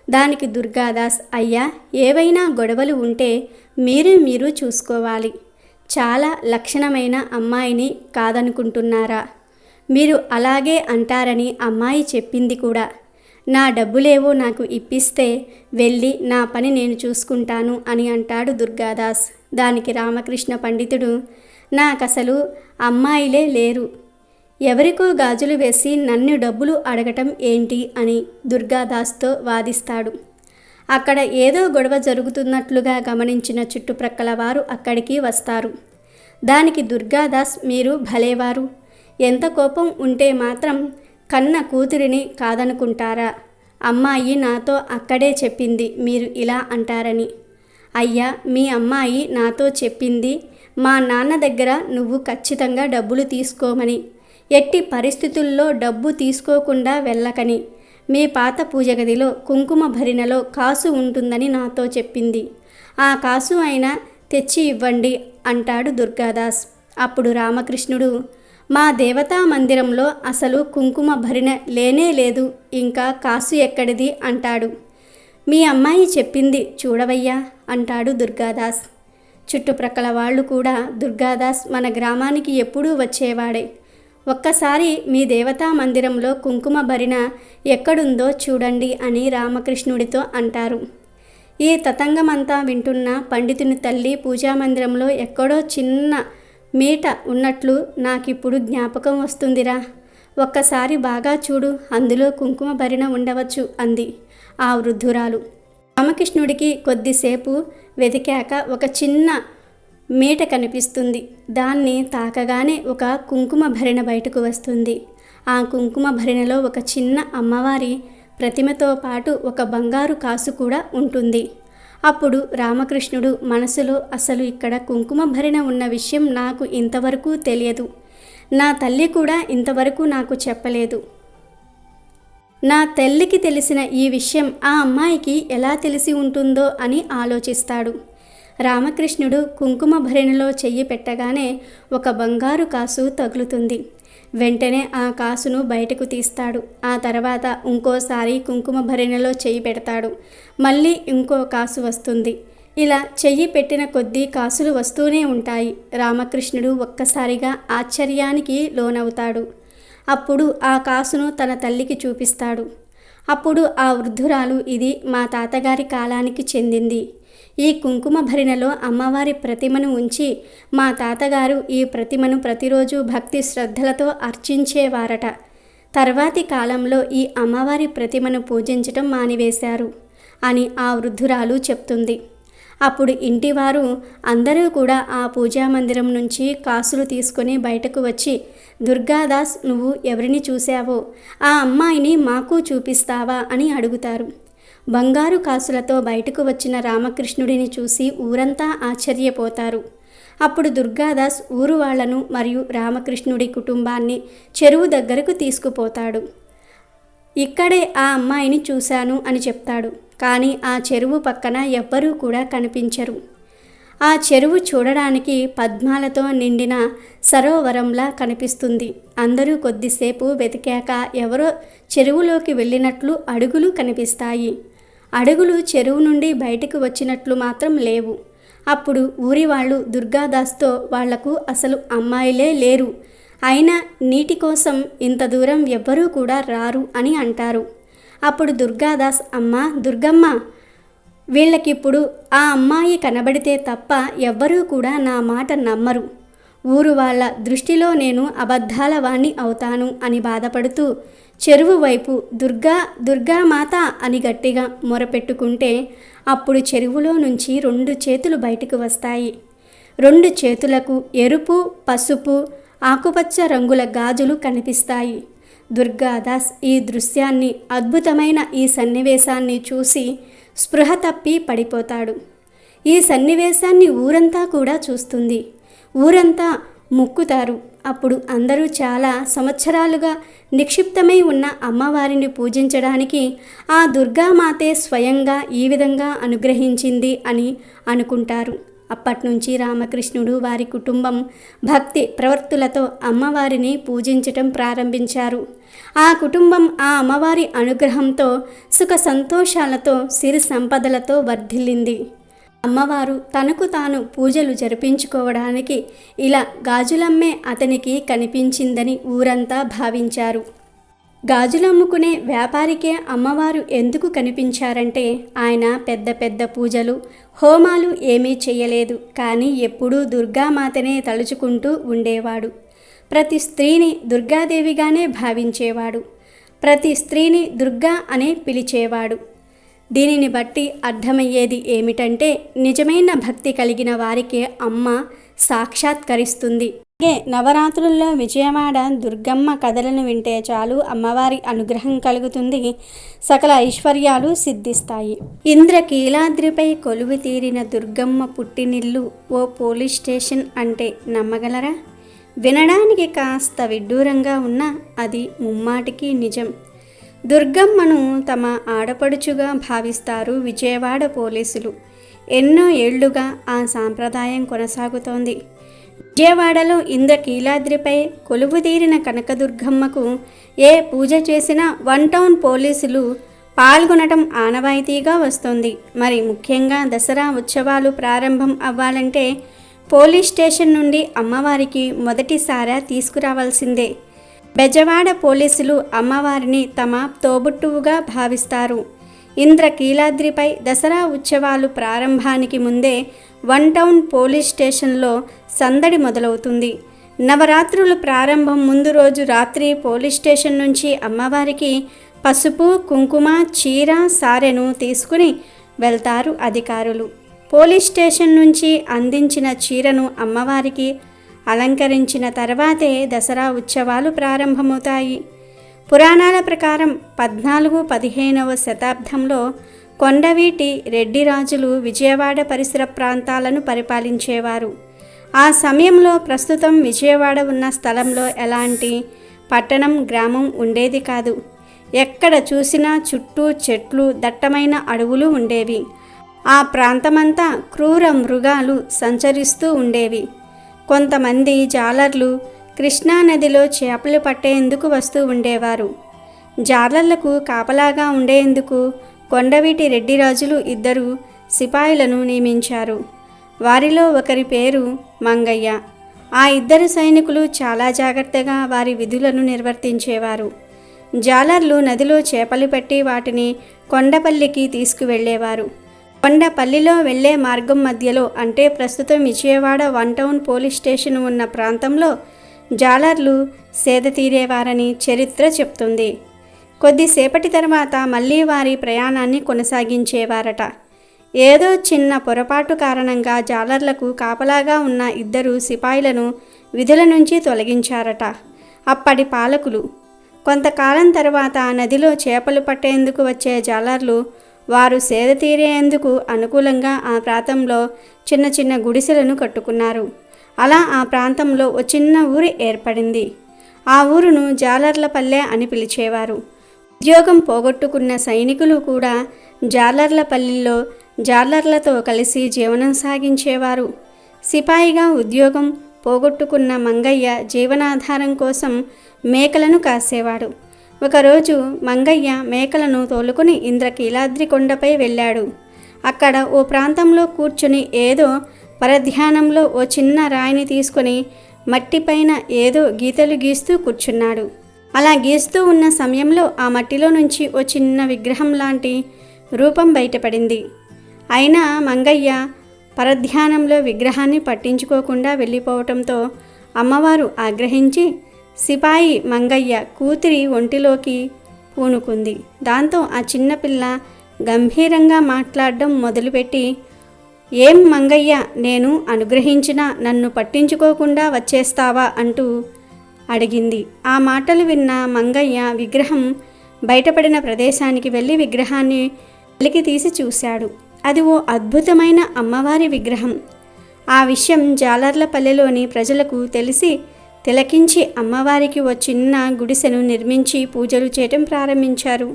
Speaker 2: దానికి దుర్గాదాస్ అయ్యా ఏవైనా గొడవలు ఉంటే మీరు చూసుకోవాలి. చాలా లక్షణమైన అమ్మాయిని కాదనుకుంటున్నారా? మీరు అలాగే అంటారని అమ్మాయి చెప్పింది కూడా. నా డబ్బులేవో నాకు ఇప్పిస్తే వెళ్ళి నా పని నేను చూసుకుంటాను అని అంటాడు దుర్గాదాస్. దానికి రామకృష్ణ పండితుడు నాకసలు అమ్మాయిలే లేరు, ఎవరికో గాజులు వేసి నన్ను డబ్బులు అడగటం ఏంటి అని దుర్గాదాస్తో వాదిస్తాడు. అక్కడ ఏదో గొడవ జరుగుతున్నట్లుగా గమనించిన చుట్టుప్రక్కల వారు అక్కడికి వస్తారు. దానికి దుర్గాదాస్ మీరు భలేవారు, ఎంత కోపం ఉంటే మాత్రం కన్న కూతురిని కాదనుకుంటారా? అమ్మాయి నాతో అక్కడే చెప్పింది మీరు ఇలా అంటారని. అయ్యా మీ అమ్మాయి నాతో చెప్పింది మా నాన్న దగ్గర నువ్వు ఖచ్చితంగా డబ్బులు తీసుకోమని, ఎట్టి పరిస్థితుల్లో డబ్బు తీసుకోకుండా వెళ్ళకని, మీ పాత పూజ గదిలో కుంకుమ భరిణలో కాసు ఉంటుందని నాతో చెప్పింది. ఆ కాసు అయినా తెచ్చి ఇవ్వండి అంటాడు దుర్గాదాస్. అప్పుడు రామకృష్ణుడు మా దేవతా మందిరంలో అసలు కుంకుమ భరిణ లేనే లేదు, ఇంకా కాసు ఎక్కడిది అంటాడు. మీ అమ్మాయి చెప్పింది చూడవయ్యా అంటాడు దుర్గాదాస్. చుట్టుప్రక్కల వాళ్ళు కూడా దుర్గాదాస్ మన గ్రామానికి ఎప్పుడూ వచ్చేవాడే, ఒక్కసారి మీ దేవతా మందిరంలో కుంకుమ భరిణ ఎక్కడుందో చూడండి అని రామకృష్ణుడితో అంటారు. ఈ తతంగమంతా వింటున్న పండితుని తల్లి పూజామందిరంలో ఎక్కడో చిన్న మీట ఉన్నట్లు నాకిప్పుడు జ్ఞాపకం వస్తుందిరా, ఒక్కసారి బాగా చూడు, అందులో కుంకుమ భరిణ ఉండవచ్చు అంది ఆ వృద్ధురాలు. రామకృష్ణుడికి కొద్దిసేపు వెతికాక ఒక చిన్న మీట కనిపిస్తుంది. దాన్ని తాకగానే ఒక కుంకుమ భరిణ బయటకు వస్తుంది. ఆ కుంకుమ భరిణలో ఒక చిన్న అమ్మవారి ప్రతిమతో పాటు ఒక బంగారు కాసు కూడా ఉంటుంది. అప్పుడు రామకృష్ణుడు మనసులో అసలు ఇక్కడ కుంకుమ భరిణ ఉన్న విషయం నాకు ఇంతవరకు తెలియదు, నా తల్లి కూడా ఇంతవరకు నాకు చెప్పలేదు. నా తల్లికి తెలిసిన ఈ విషయం ఆ అమ్మాయికి ఎలా తెలిసి ఉంటుందో అని ఆలోచిస్తాడు. రామకృష్ణుడు కుంకుమ భరిణలో చెయ్యి పెట్టగానే ఒక బంగారు కాసు తగులుతుంది. వెంటనే ఆ కాసును బయటకు తీస్తాడు. ఆ తర్వాత ఇంకోసారి కుంకుమ భరిణలో చెయ్యి పెడతాడు. మళ్ళీ ఇంకో కాసు వస్తుంది. ఇలా చెయ్యి పెట్టిన కొద్దీ కాసులు వస్తూనే ఉంటాయి. రామకృష్ణుడు ఒక్కసారిగా ఆశ్చర్యానికి లోనవుతాడు. అప్పుడు ఆ కాసును తన తల్లికి చూపిస్తాడు. అప్పుడు ఆ వృద్ధురాలు ఇది మా తాతగారి కాలానికి చెందింది. ఈ కుంకుమ భరిణలో అమ్మవారి ప్రతిమను ఉంచి మా తాతగారు ఈ ప్రతిమను ప్రతిరోజు భక్తి శ్రద్ధలతో అర్చించేవారట. తర్వాతి కాలంలో ఈ అమ్మవారి ప్రతిమను పూజించటం మానివేశారు అని ఆ వృద్ధురాలు చెప్తుంది. అప్పుడు ఇంటివారు అందరూ కూడా ఆ పూజామందిరం నుంచి కాసులు తీసుకొని బయటకు వచ్చి దుర్గాదాస్ నువ్వు ఎవరిని చూశావో ఆ అమ్మాయిని మాకు చూపిస్తావా అని అడుగుతారు. బంగారు కాసులతో బయటకు వచ్చిన రామకృష్ణుడిని చూసి ఊరంతా ఆశ్చర్యపోతారు. అప్పుడు దుర్గాదాస్ ఊరు వాళ్లను మరియు రామకృష్ణుడి కుటుంబాన్ని చెరువు దగ్గరకు తీసుకుపోతాడు. ఇక్కడే ఆ అమ్మాయిని చూశాను అని చెప్తాడు. కానీ ఆ చెరువు పక్కన ఎవ్వరూ కూడా కనిపించరు. ఆ చెరువు చూడడానికి పద్మాలతో నిండిన సరోవరంలా కనిపిస్తుంది. అందరూ కొద్దిసేపు వెతికాక ఎవరో చెరువులోకి వెళ్ళినట్లు అడుగులు కనిపిస్తాయి. అడుగులు చెరువు నుండి బయటకు వచ్చినట్లు మాత్రం లేవు. అప్పుడు ఊరి వాళ్ళు దుర్గాదాస్తో వాళ్లకు అసలు అమ్మాయిలే లేరు, అయినా నీటి కోసం ఇంత దూరం ఎవ్వరూ కూడా రారు అని అంటారు. అప్పుడు దుర్గాదాస్ అమ్మా దుర్గమ్మ, వీళ్ళకిప్పుడు ఆ అమ్మాయి కనబడితే తప్ప ఎవ్వరూ కూడా నా మాట నమ్మరు, ఊరు వాళ్ళ దృష్టిలో నేను అబద్ధాల వాణ్ణి అవుతాను అని బాధపడుతూ చెరువు వైపు దుర్గామాత అని గట్టిగా మొరపెట్టుకుంటే అప్పుడు చెరువులో నుంచి 2 చేతులు బయటకు వస్తాయి. 2 చేతులకు ఎరుపు, పసుపు, ఆకుపచ్చ రంగుల గాజులు కనిపిస్తాయి. దుర్గాదాస్ ఈ దృశ్యాన్ని, అద్భుతమైన ఈ సన్నివేశాన్ని చూసి స్పృహ తప్పి పడిపోతాడు. ఈ సన్నివేశాన్ని ఊరంతా కూడా చూస్తుంది. ఊరంతా మొక్కుతారు. అప్పుడు అందరూ చాలా సంవత్సరాలుగా నిక్షిప్తమై ఉన్న అమ్మవారిని పూజించడానికి ఆ దుర్గామాతే స్వయంగా ఈ విధంగా అనుగ్రహించింది అని అనుకుంటారు. అప్పట్నుంచి రామకృష్ణుడు వారి కుటుంబం భక్తి ప్రవర్తులతో అమ్మవారిని పూజించటం ప్రారంభించారు. ఆ కుటుంబం ఆ అమ్మవారి అనుగ్రహంతో సుఖ సంతోషాలతో సిరి సంపదలతో వర్ధిల్లింది. అమ్మవారు తనకు తాను పూజలు జరిపించుకోవడానికి ఇలా గాజులమ్మే అతనికి కనిపించిందని ఊరంతా భావించారు. గాజులమ్ముకునే వ్యాపారికే అమ్మవారు ఎందుకు కనిపించారంటే ఆయన పెద్ద పెద్ద పూజలు హోమాలు ఏమీ చేయలేదు, కానీ ఎప్పుడూ దుర్గామాతనే తలుచుకుంటూ ఉండేవాడు. ప్రతి స్త్రీని దుర్గాదేవిగానే భావించేవాడు. ప్రతి స్త్రీని దుర్గా అనే పిలిచేవాడు. దీనిని బట్టి అర్థమయ్యేది ఏమిటంటే నిజమైన భక్తి కలిగిన వారికే అమ్మ సాక్షాత్కరిస్తుంది. అలాగే నవరాత్రుల్లో విజయవాడ దుర్గమ్మ కథలను వింటే చాలు అమ్మవారి అనుగ్రహం కలుగుతుంది, సకల ఐశ్వర్యాలు సిద్ధిస్తాయి. ఇంద్రకీలాద్రిపై కొలువు తీరిన దుర్గమ్మ పుట్టినిల్లు ఓ పోలీస్ స్టేషన్ అంటే నమ్మగలరా? వినడానికి కాస్త విడ్డూరంగా ఉన్నా అది ముమ్మాటికి నిజం. దుర్గమ్మను తమ ఆడపడుచుగా భావిస్తారు విజయవాడ పోలీసులు. ఎన్నో ఏళ్లుగా ఆ సాంప్రదాయం కొనసాగుతోంది. విజయవాడలో ఇంద్రకీలాద్రిపై కొలువుదీరిన కనకదుర్గమ్మకు ఏ పూజ చేసినా వన్ టౌన్ పోలీసులు పాల్గొనటం ఆనవాయితీగా వస్తుంది. మరి ముఖ్యంగా దసరా ఉత్సవాలు ప్రారంభం అవ్వాలంటే పోలీస్ స్టేషన్ నుండి అమ్మవారికి మొదటిసారి తీసుకురావాల్సిందే. బెజవాడ పోలీసులు అమ్మవారిని తమ తోబుట్టువుగా భావిస్తారు. ఇంద్రకీలాద్రిపై దసరా ఉత్సవాలు ప్రారంభానికి ముందే వన్ టౌన్ పోలీస్ స్టేషన్లో సందడి మొదలవుతుంది. నవరాత్రులు ప్రారంభం ముందు రోజు రాత్రి పోలీస్ స్టేషన్ నుంచి అమ్మవారికి పసుపు కుంకుమ చీర సారెను తీసుకుని వెళ్తారు అధికారులు. పోలీస్ స్టేషన్ నుంచి అందించిన చీరను అమ్మవారికి అలంకరించిన తర్వాతే దసరా ఉత్సవాలు ప్రారంభమవుతాయి. పురాణాల ప్రకారం 14-15వ శతాబ్దంలో కొండవీటి రెడ్డి రాజులు విజయవాడ పరిసర ప్రాంతాలను పరిపాలించేవారు. ఆ సమయంలో ప్రస్తుతం విజయవాడ ఉన్న స్థలంలో ఎలాంటి పట్టణం గ్రామం ఉండేది కాదు. ఎక్కడ చూసినా చుట్టూ చెట్లు దట్టమైన అడవులు ఉండేవి. ఆ ప్రాంతమంతా క్రూర మృగాలు సంచరిస్తూ ఉండేవి. కొంతమంది జాలర్లు కృష్ణానదిలో చేపలు పట్టేందుకు వస్తూ ఉండేవారు. జాలర్లకు కాపలాగా ఉండేందుకు కొండవీటి రెడ్డిరాజులు 2 సిపాయిలను నియమించారు. వారిలో ఒకరి పేరు మంగయ్య. ఆ 2 సైనికులు చాలా జాగ్రత్తగా వారి విధులను నిర్వర్తించేవారు. జాలర్లు నదిలో చేపలు పట్టి వాటిని కొండపల్లికి తీసుకువెళ్ళేవారు. కొండపల్లిలో వెళ్లే మార్గం మధ్యలో అంటే ప్రస్తుతం Vijayawada one town police station ఉన్న ప్రాంతంలో జాలర్లు సేద తీరేవారని చరిత్ర చెప్తుంది. కొద్దిసేపటి తర్వాత మళ్ళీ వారి ప్రయాణాన్ని కొనసాగించేవారట. ఏదో చిన్న పొరపాటు కారణంగా జాలర్లకు కాపలాగా ఉన్న 2 సిపాయిలను విధుల నుంచి తొలగించారట అప్పటి పాలకులు. కొంతకాలం తర్వాత నదిలో చేపలు పట్టేందుకు వచ్చే జాలర్లు వారు సేద తీరేందుకు అనుకూలంగా ఆ ప్రాంతంలో చిన్న చిన్న గుడిసెలను కట్టుకున్నారు. అలా ఆ ప్రాంతంలో ఓ చిన్న ఊరు ఏర్పడింది. ఆ ఊరును జాలర్లపల్లె అని పిలిచేవారు. ఉద్యోగం పోగొట్టుకున్న సైనికులు కూడా జాలర్లపల్లిలో జాలర్లతో కలిసి జీవనం సాగించేవారు. సిపాయిగా ఉద్యోగం పోగొట్టుకున్న మంగయ్య జీవనాధారం కోసం మేకలను కాసేవాడు. ఒకరోజు మంగయ్య మేకలను తోలుకుని ఇంద్రకీలాద్రి కొండపై వెళ్ళాడు. అక్కడ ఓ ప్రాంతంలో కూర్చుని ఏదో పరధ్యానంలో ఓ చిన్న రాయిని తీసుకొని మట్టిపైన ఏదో గీతలు గీస్తూ కూర్చున్నాడు. అలా గీస్తూ ఉన్న సమయంలో ఆ మట్టిలో నుంచి ఓ చిన్న విగ్రహం లాంటి రూపం బయటపడింది. అయినా మంగయ్య పరధ్యానంలో విగ్రహాన్ని పట్టించుకోకుండా వెళ్ళిపోవటంతో అమ్మవారు ఆగ్రహించి సిపాయి మంగయ్య కూతురి ఒంటిలోకి పూనుకుంది. దాంతో ఆ చిన్నపిల్ల గంభీరంగా మాట్లాడడం మొదలుపెట్టి, "ఏం మంగయ్య, నేను అనుగ్రహించినా నన్ను పట్టించుకోకుండా వచ్చేస్తావా?" అంటూ అడిగింది. ఆ మాటలు విన్న మంగయ్య విగ్రహం బయటపడిన ప్రదేశానికి వెళ్ళి విగ్రహాన్ని వెలికి తీసి చూశాడు. అది ఓ అద్భుతమైన అమ్మవారి విగ్రహం. ఆ విషయం జాలర్లపల్లెలోని ప్రజలకు తెలిసి తిలకించి అమ్మవారికి ఓ చిన్న గుడిసెను నిర్మించి పూజలు చేయటం ప్రారంభించారు.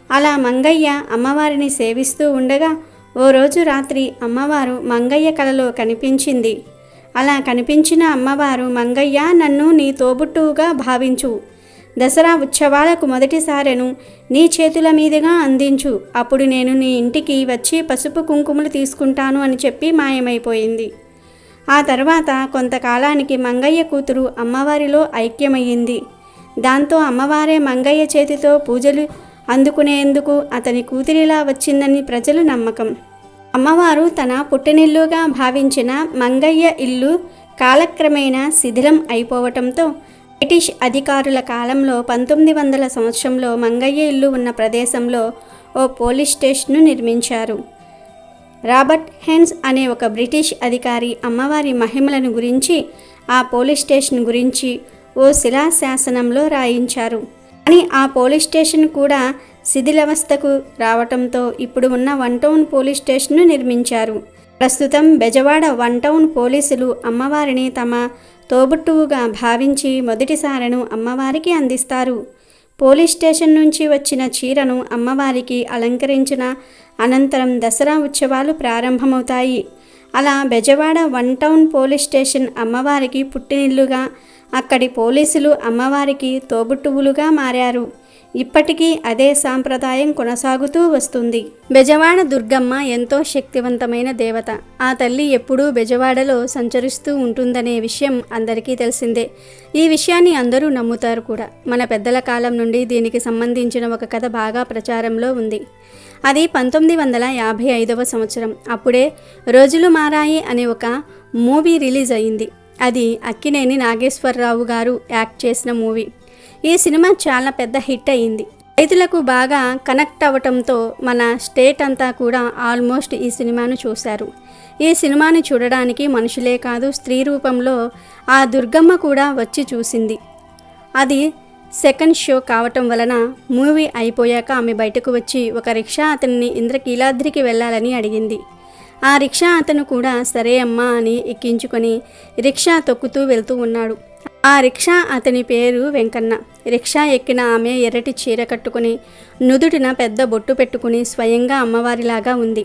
Speaker 2: అలా మంగయ్య అమ్మవారిని సేవిస్తూ ఉండగా ఓ రోజు రాత్రి అమ్మవారు మంగయ్య కలలో కనిపించింది. అలా కనిపించిన అమ్మవారు, మంగయ్య, నన్ను నీ తోబుట్టువుగా భావించు. దసరా ఉత్సవాలకు మొదటిసారెను నీ చేతుల మీదుగా అందించు. అప్పుడు నేను నీ ఇంటికి వచ్చి పసుపు కుంకుమలు తీసుకుంటాను అని చెప్పి మాయమైపోయింది. ఆ తర్వాత కొంతకాలానికి మంగయ్య కూతురు అమ్మవారిలో ఐక్యమయ్యింది. దాంతో అమ్మవారే మంగయ్య చేతితో పూజలు అందుకునేందుకు అతని కూతురిలా వచ్చిందని ప్రజలు నమ్మకం. అమ్మవారు తన పుట్టినిల్లుగా భావించిన మంగయ్య ఇల్లు కాలక్రమేణా శిథిలం అయిపోవటంతో బ్రిటిష్ అధికారుల కాలంలో 1900 సంవత్సరంలో మంగయ్య ఇల్లు ఉన్న ప్రదేశంలో ఓ పోలీస్ స్టేషన్ను నిర్మించారు. రాబర్ట్ హెన్స్ అనే ఒక బ్రిటిష్ అధికారి అమ్మవారి మహిమలను గురించి, ఆ పోలీస్ స్టేషన్ గురించి ఓ శిలాశాసనంలో రాయించారు. కానీ ఆ పోలీస్ స్టేషన్ కూడా శిథిలావస్థకు రావటంతో ఇప్పుడు ఉన్న వన్ టౌన్ పోలీస్ స్టేషన్ను నిర్మించారు. ప్రస్తుతం బెజవాడ వన్ టౌన్ పోలీసులు అమ్మవారిని తమ తోబుట్టువుగా భావించి మొదటిసారెను అమ్మవారికి అందిస్తారు. పోలీస్ స్టేషన్ నుంచి వచ్చిన చీరను అమ్మవారికి అలంకరించిన అనంతరం దసరా ఉత్సవాలు ప్రారంభమవుతాయి. అలా Bezawada one town police station అమ్మవారికి పుట్టినిల్లుగా, అక్కడి పోలీసులు అమ్మవారికి తోబుట్టువులుగా మారారు. ఇప్పటికీ అదే సాంప్రదాయం కొనసాగుతూ వస్తుంది. బెజవాడ దుర్గమ్మ ఎంతో శక్తివంతమైన దేవత. ఆ తల్లి ఎప్పుడూ బెజవాడలో సంచరిస్తూ ఉంటుందనే విషయం అందరికీ తెలిసిందే. ఈ విషయాన్ని అందరూ నమ్ముతారు కూడా. మన పెద్దల కాలం నుండి దీనికి సంబంధించిన ఒక కథ బాగా ప్రచారంలో ఉంది. అది 1955వ సంవత్సరం. అప్పుడే రోజులు మారాయి అనే ఒక మూవీ రిలీజ్ అయింది. అది అక్కినేని నాగేశ్వరరావు గారు యాక్ట్ చేసిన మూవీ. ఈ సినిమా చాలా పెద్ద హిట్ అయింది. రైతులకు బాగా కనెక్ట్ అవ్వటంతో మన స్టేట్ అంతా కూడా ఆల్మోస్ట్ ఈ సినిమాను చూశారు. ఈ సినిమాని చూడడానికి మనుషులే కాదు, స్త్రీ రూపంలో ఆ దుర్గమ్మ కూడా వచ్చి చూసింది. అది సెకండ్ షో కావటం వలన మూవీ అయిపోయాక ఆమె బయటకు వచ్చి ఒక రిక్షా అతన్ని ఇంద్రకీలాద్రికి వెళ్ళాలని అడిగింది. ఆ రిక్షా అతను కూడా సరే అమ్మా అని ఎక్కించుకొని రిక్షా తొక్కుతూ వెళ్తూ ఉన్నాడు. ఆ రిక్షా అతని పేరు వెంకన్న. రిక్షా ఎక్కిన ఆమె ఎర్రటి చీర కట్టుకుని నుదుటిన పెద్ద బొట్టు పెట్టుకుని స్వయంగా అమ్మవారిలాగా ఉంది.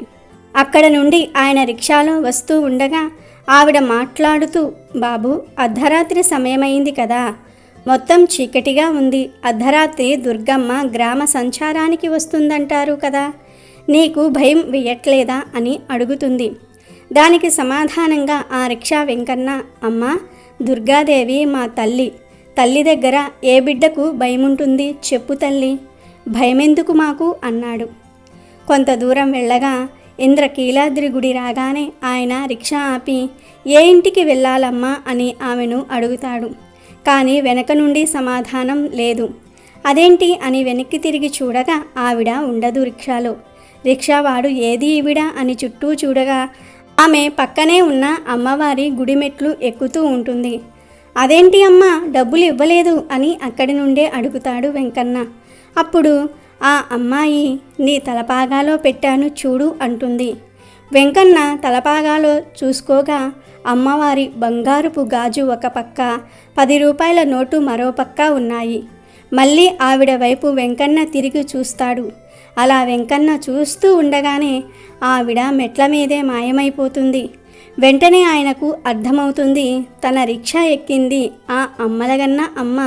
Speaker 2: అక్కడ నుండి ఆయన రిక్షాలో వస్తూ ఉండగా ఆవిడ మాట్లాడుతూ, బాబు, అర్ధరాత్రి సమయమైంది కదా, మొత్తం చీకటిగా ఉంది. అర్ధరాత్రి దుర్గమ్మ గ్రామ సంచారానికి వస్తుందంటారు కదా, నీకు భయం వేయట్లేదా అని అడుగుతుంది. దానికి సమాధానంగా ఆ రిక్షా వెంకన్న, అమ్మా, దుర్గాదేవి మా తల్లి. తల్లి దగ్గర ఏ బిడ్డకు భయముంటుంది చెప్పు తల్లి, భయమెందుకు మాకు అన్నాడు. కొంత దూరం వెళ్ళగా ఇంద్రకీలాద్రి గుడి రాగానే ఆయన రిక్షా ఆపి ఏ ఇంటికి వెళ్ళాలమ్మా అని ఆమెను అడుగుతాడు. కానీ వెనక నుండి సమాధానం లేదు. అదేంటి అని వెనక్కి తిరిగి చూడగా ఆవిడ ఉండదు రిక్షాలో. రిక్షావాడు ఏది ఈవిడ అని చుట్టూ చూడగా ఆమె పక్కనే ఉన్న అమ్మవారి గుడి మెట్లు ఎక్కుతూ ఉంటుంది. అదేంటి అమ్మ, డబ్బులు ఇవ్వలేదు అని అక్కడి నుండే అడుగుతాడు వెంకన్న. అప్పుడు ఆ అమ్మాయి, నీ తలపాగాలో పెట్టాను చూడు అంటుంది. వెంకన్న తలపాగాలో చూసుకోగా అమ్మవారి బంగారుపు గాజు ఒక పక్క, 10 రూపాయల నోటు మరో పక్క ఉన్నాయి. మళ్ళీ ఆవిడ వైపు వెంకన్న తిరిగి చూస్తాడు. అలా వెంకన్న చూస్తూ ఉండగానే ఆవిడ మెట్ల మీదే మాయమైపోతుంది. వెంటనే ఆయనకు అర్థమవుతుంది, తన రిక్షా ఎక్కింది ఆ అమ్మలగన్న అమ్మ,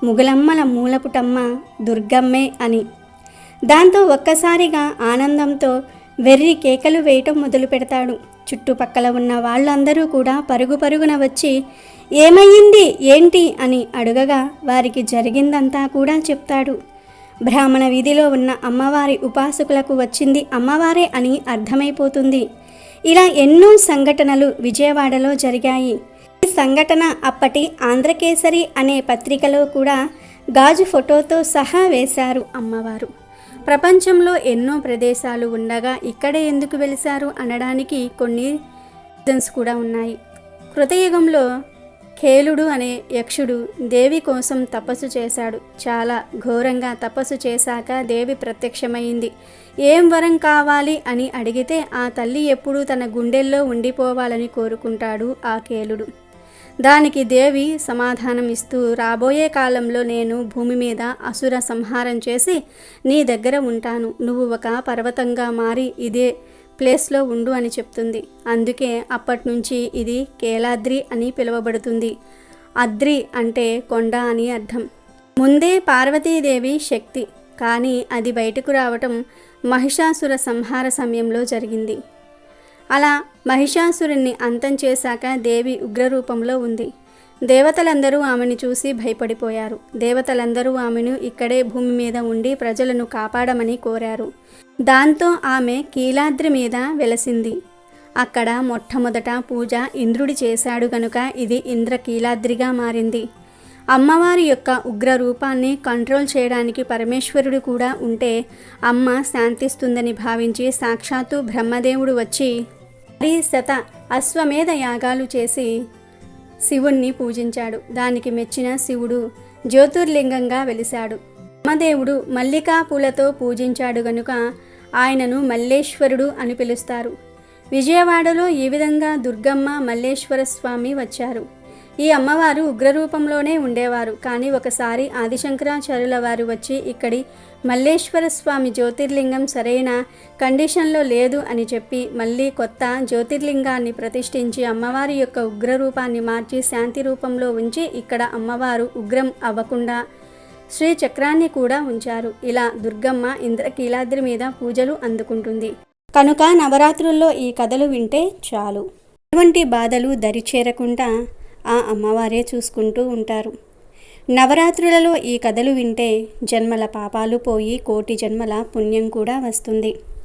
Speaker 2: ముగులమ్మల మూలపుటమ్మ దుర్గమ్మే అని. దాంతో ఒక్కసారిగా ఆనందంతో వెర్రి కేకలు వేయటం మొదలు పెడతాడు. చుట్టుపక్కల ఉన్న వాళ్ళందరూ కూడా పరుగు పరుగున వచ్చి ఏమయ్యింది ఏంటి అని అడుగగా వారికి జరిగిందంతా కూడా చెప్తాడు. బ్రాహ్మణ వీధిలో ఉన్న అమ్మవారి ఉపాసకులకు వచ్చింది అమ్మవారే అని అర్థమైపోతుంది. ఇలా ఎన్నో సంఘటనలు విజయవాడలో జరిగాయి. ఈ సంఘటన అప్పటి ఆంధ్రకేసరి అనే పత్రికలో కూడా గాజు ఫోటోతో సహా వేశారు అమ్మవారు. ప్రపంచంలో ఎన్నో ప్రదేశాలు ఉండగా ఇక్కడే ఎందుకు వెలిశారు అనడానికి కొన్ని రీజన్స్ కూడా ఉన్నాయి. కృతయుగంలో ఖేలుడు అనే యక్షుడు దేవి కోసం తపస్సు చేశాడు. చాలా ఘోరంగా తపస్సు చేశాక దేవి ప్రత్యక్షమైంది. ఏం వరం కావాలి అని అడిగితే ఆ తల్లి ఎప్పుడూ తన గుండెల్లో ఉండిపోవాలని కోరుకుంటాడు ఆ ఖేలుడు. దానికి దేవి సమాధానం ఇస్తూ, రాబోయే కాలంలో నేను భూమి మీద అసుర సంహారం చేసి నీ దగ్గర ఉంటాను. నువ్వు ఒక పర్వతంగా మారి ఇదే ప్లేస్లో ఉండు అని చెప్తుంది. అందుకే అప్పటి నుంచి ఇది కేలాద్రి అని పిలువబడుతుంది. అద్రి అంటే కొండ అని అర్థం. ముందే పార్వతీదేవి శక్తి, కానీ అది బయటకు రావటం మహిషాసుర సంహార సమయంలో జరిగింది. అలా మహిషాసురుణ్ణి అంతం చేశాక దేవి ఉగ్రరూపంలో ఉంది. దేవతలందరూ ఆమెను చూసి భయపడిపోయారు. దేవతలందరూ ఆమెను ఇక్కడే భూమి మీద ఉండి ప్రజలను కాపాడమని కోరారు. దాంతో ఆమె కీలాద్రి మీద వెలసింది. అక్కడ మొట్టమొదట పూజ ఇంద్రుడి చేశాడు గనుక ఇది ఇంద్రకీలాద్రిగా మారింది. అమ్మవారి యొక్క ఉగ్ర రూపాన్ని కంట్రోల్ చేయడానికి పరమేశ్వరుడు కూడా ఉంటే అమ్మ శాంతిస్తుందని భావించి సాక్షాత్తు బ్రహ్మదేవుడు వచ్చి 10 అశ్వమేధ యాగాలు చేసి శివుణ్ణి పూజించాడు. దానికి మెచ్చిన శివుడు జ్యోతిర్లింగంగా వెలిశాడు. బ్రహ్మదేవుడు మల్లికా పూలతో పూజించాడు గనుక ఆయనను మల్లేశ్వరుడు అని పిలుస్తారు. విజయవాడలో ఈ విధంగా దుర్గమ్మ మల్లేశ్వర స్వామి వచ్చారు. ఈ అమ్మవారు ఉగ్రరూపంలోనే ఉండేవారు. కానీ ఒకసారి ఆదిశంకరాచార్యుల వారు వచ్చి ఇక్కడి మల్లేశ్వర స్వామి జ్యోతిర్లింగం సరైన కండిషన్లో లేదు అని చెప్పి మళ్ళీ కొత్త జ్యోతిర్లింగాన్ని ప్రతిష్ఠించి అమ్మవారి యొక్క ఉగ్రరూపాన్ని మార్చి శాంతి రూపంలో ఉంచి ఇక్కడ అమ్మవారు ఉగ్రం అవ్వకుండా శ్రీ చక్రాన్ని కూడా ఉంచారు. ఇలా దుర్గమ్మ ఇంద్రకీలాద్రి మీద పూజలు అందుకుంటుంది. కనుక నవరాత్రుల్లో ఈ కథలు వింటే చాలు, ఎటువంటి బాధలు దరిచేరకుండా ఆ అమ్మవారే చూసుకుంటూ ఉంటారు. నవరాత్రులలో ఈ కథలు వింటే జన్మల పాపాలు పోయి కోటి జన్మల పుణ్యం కూడా వస్తుంది.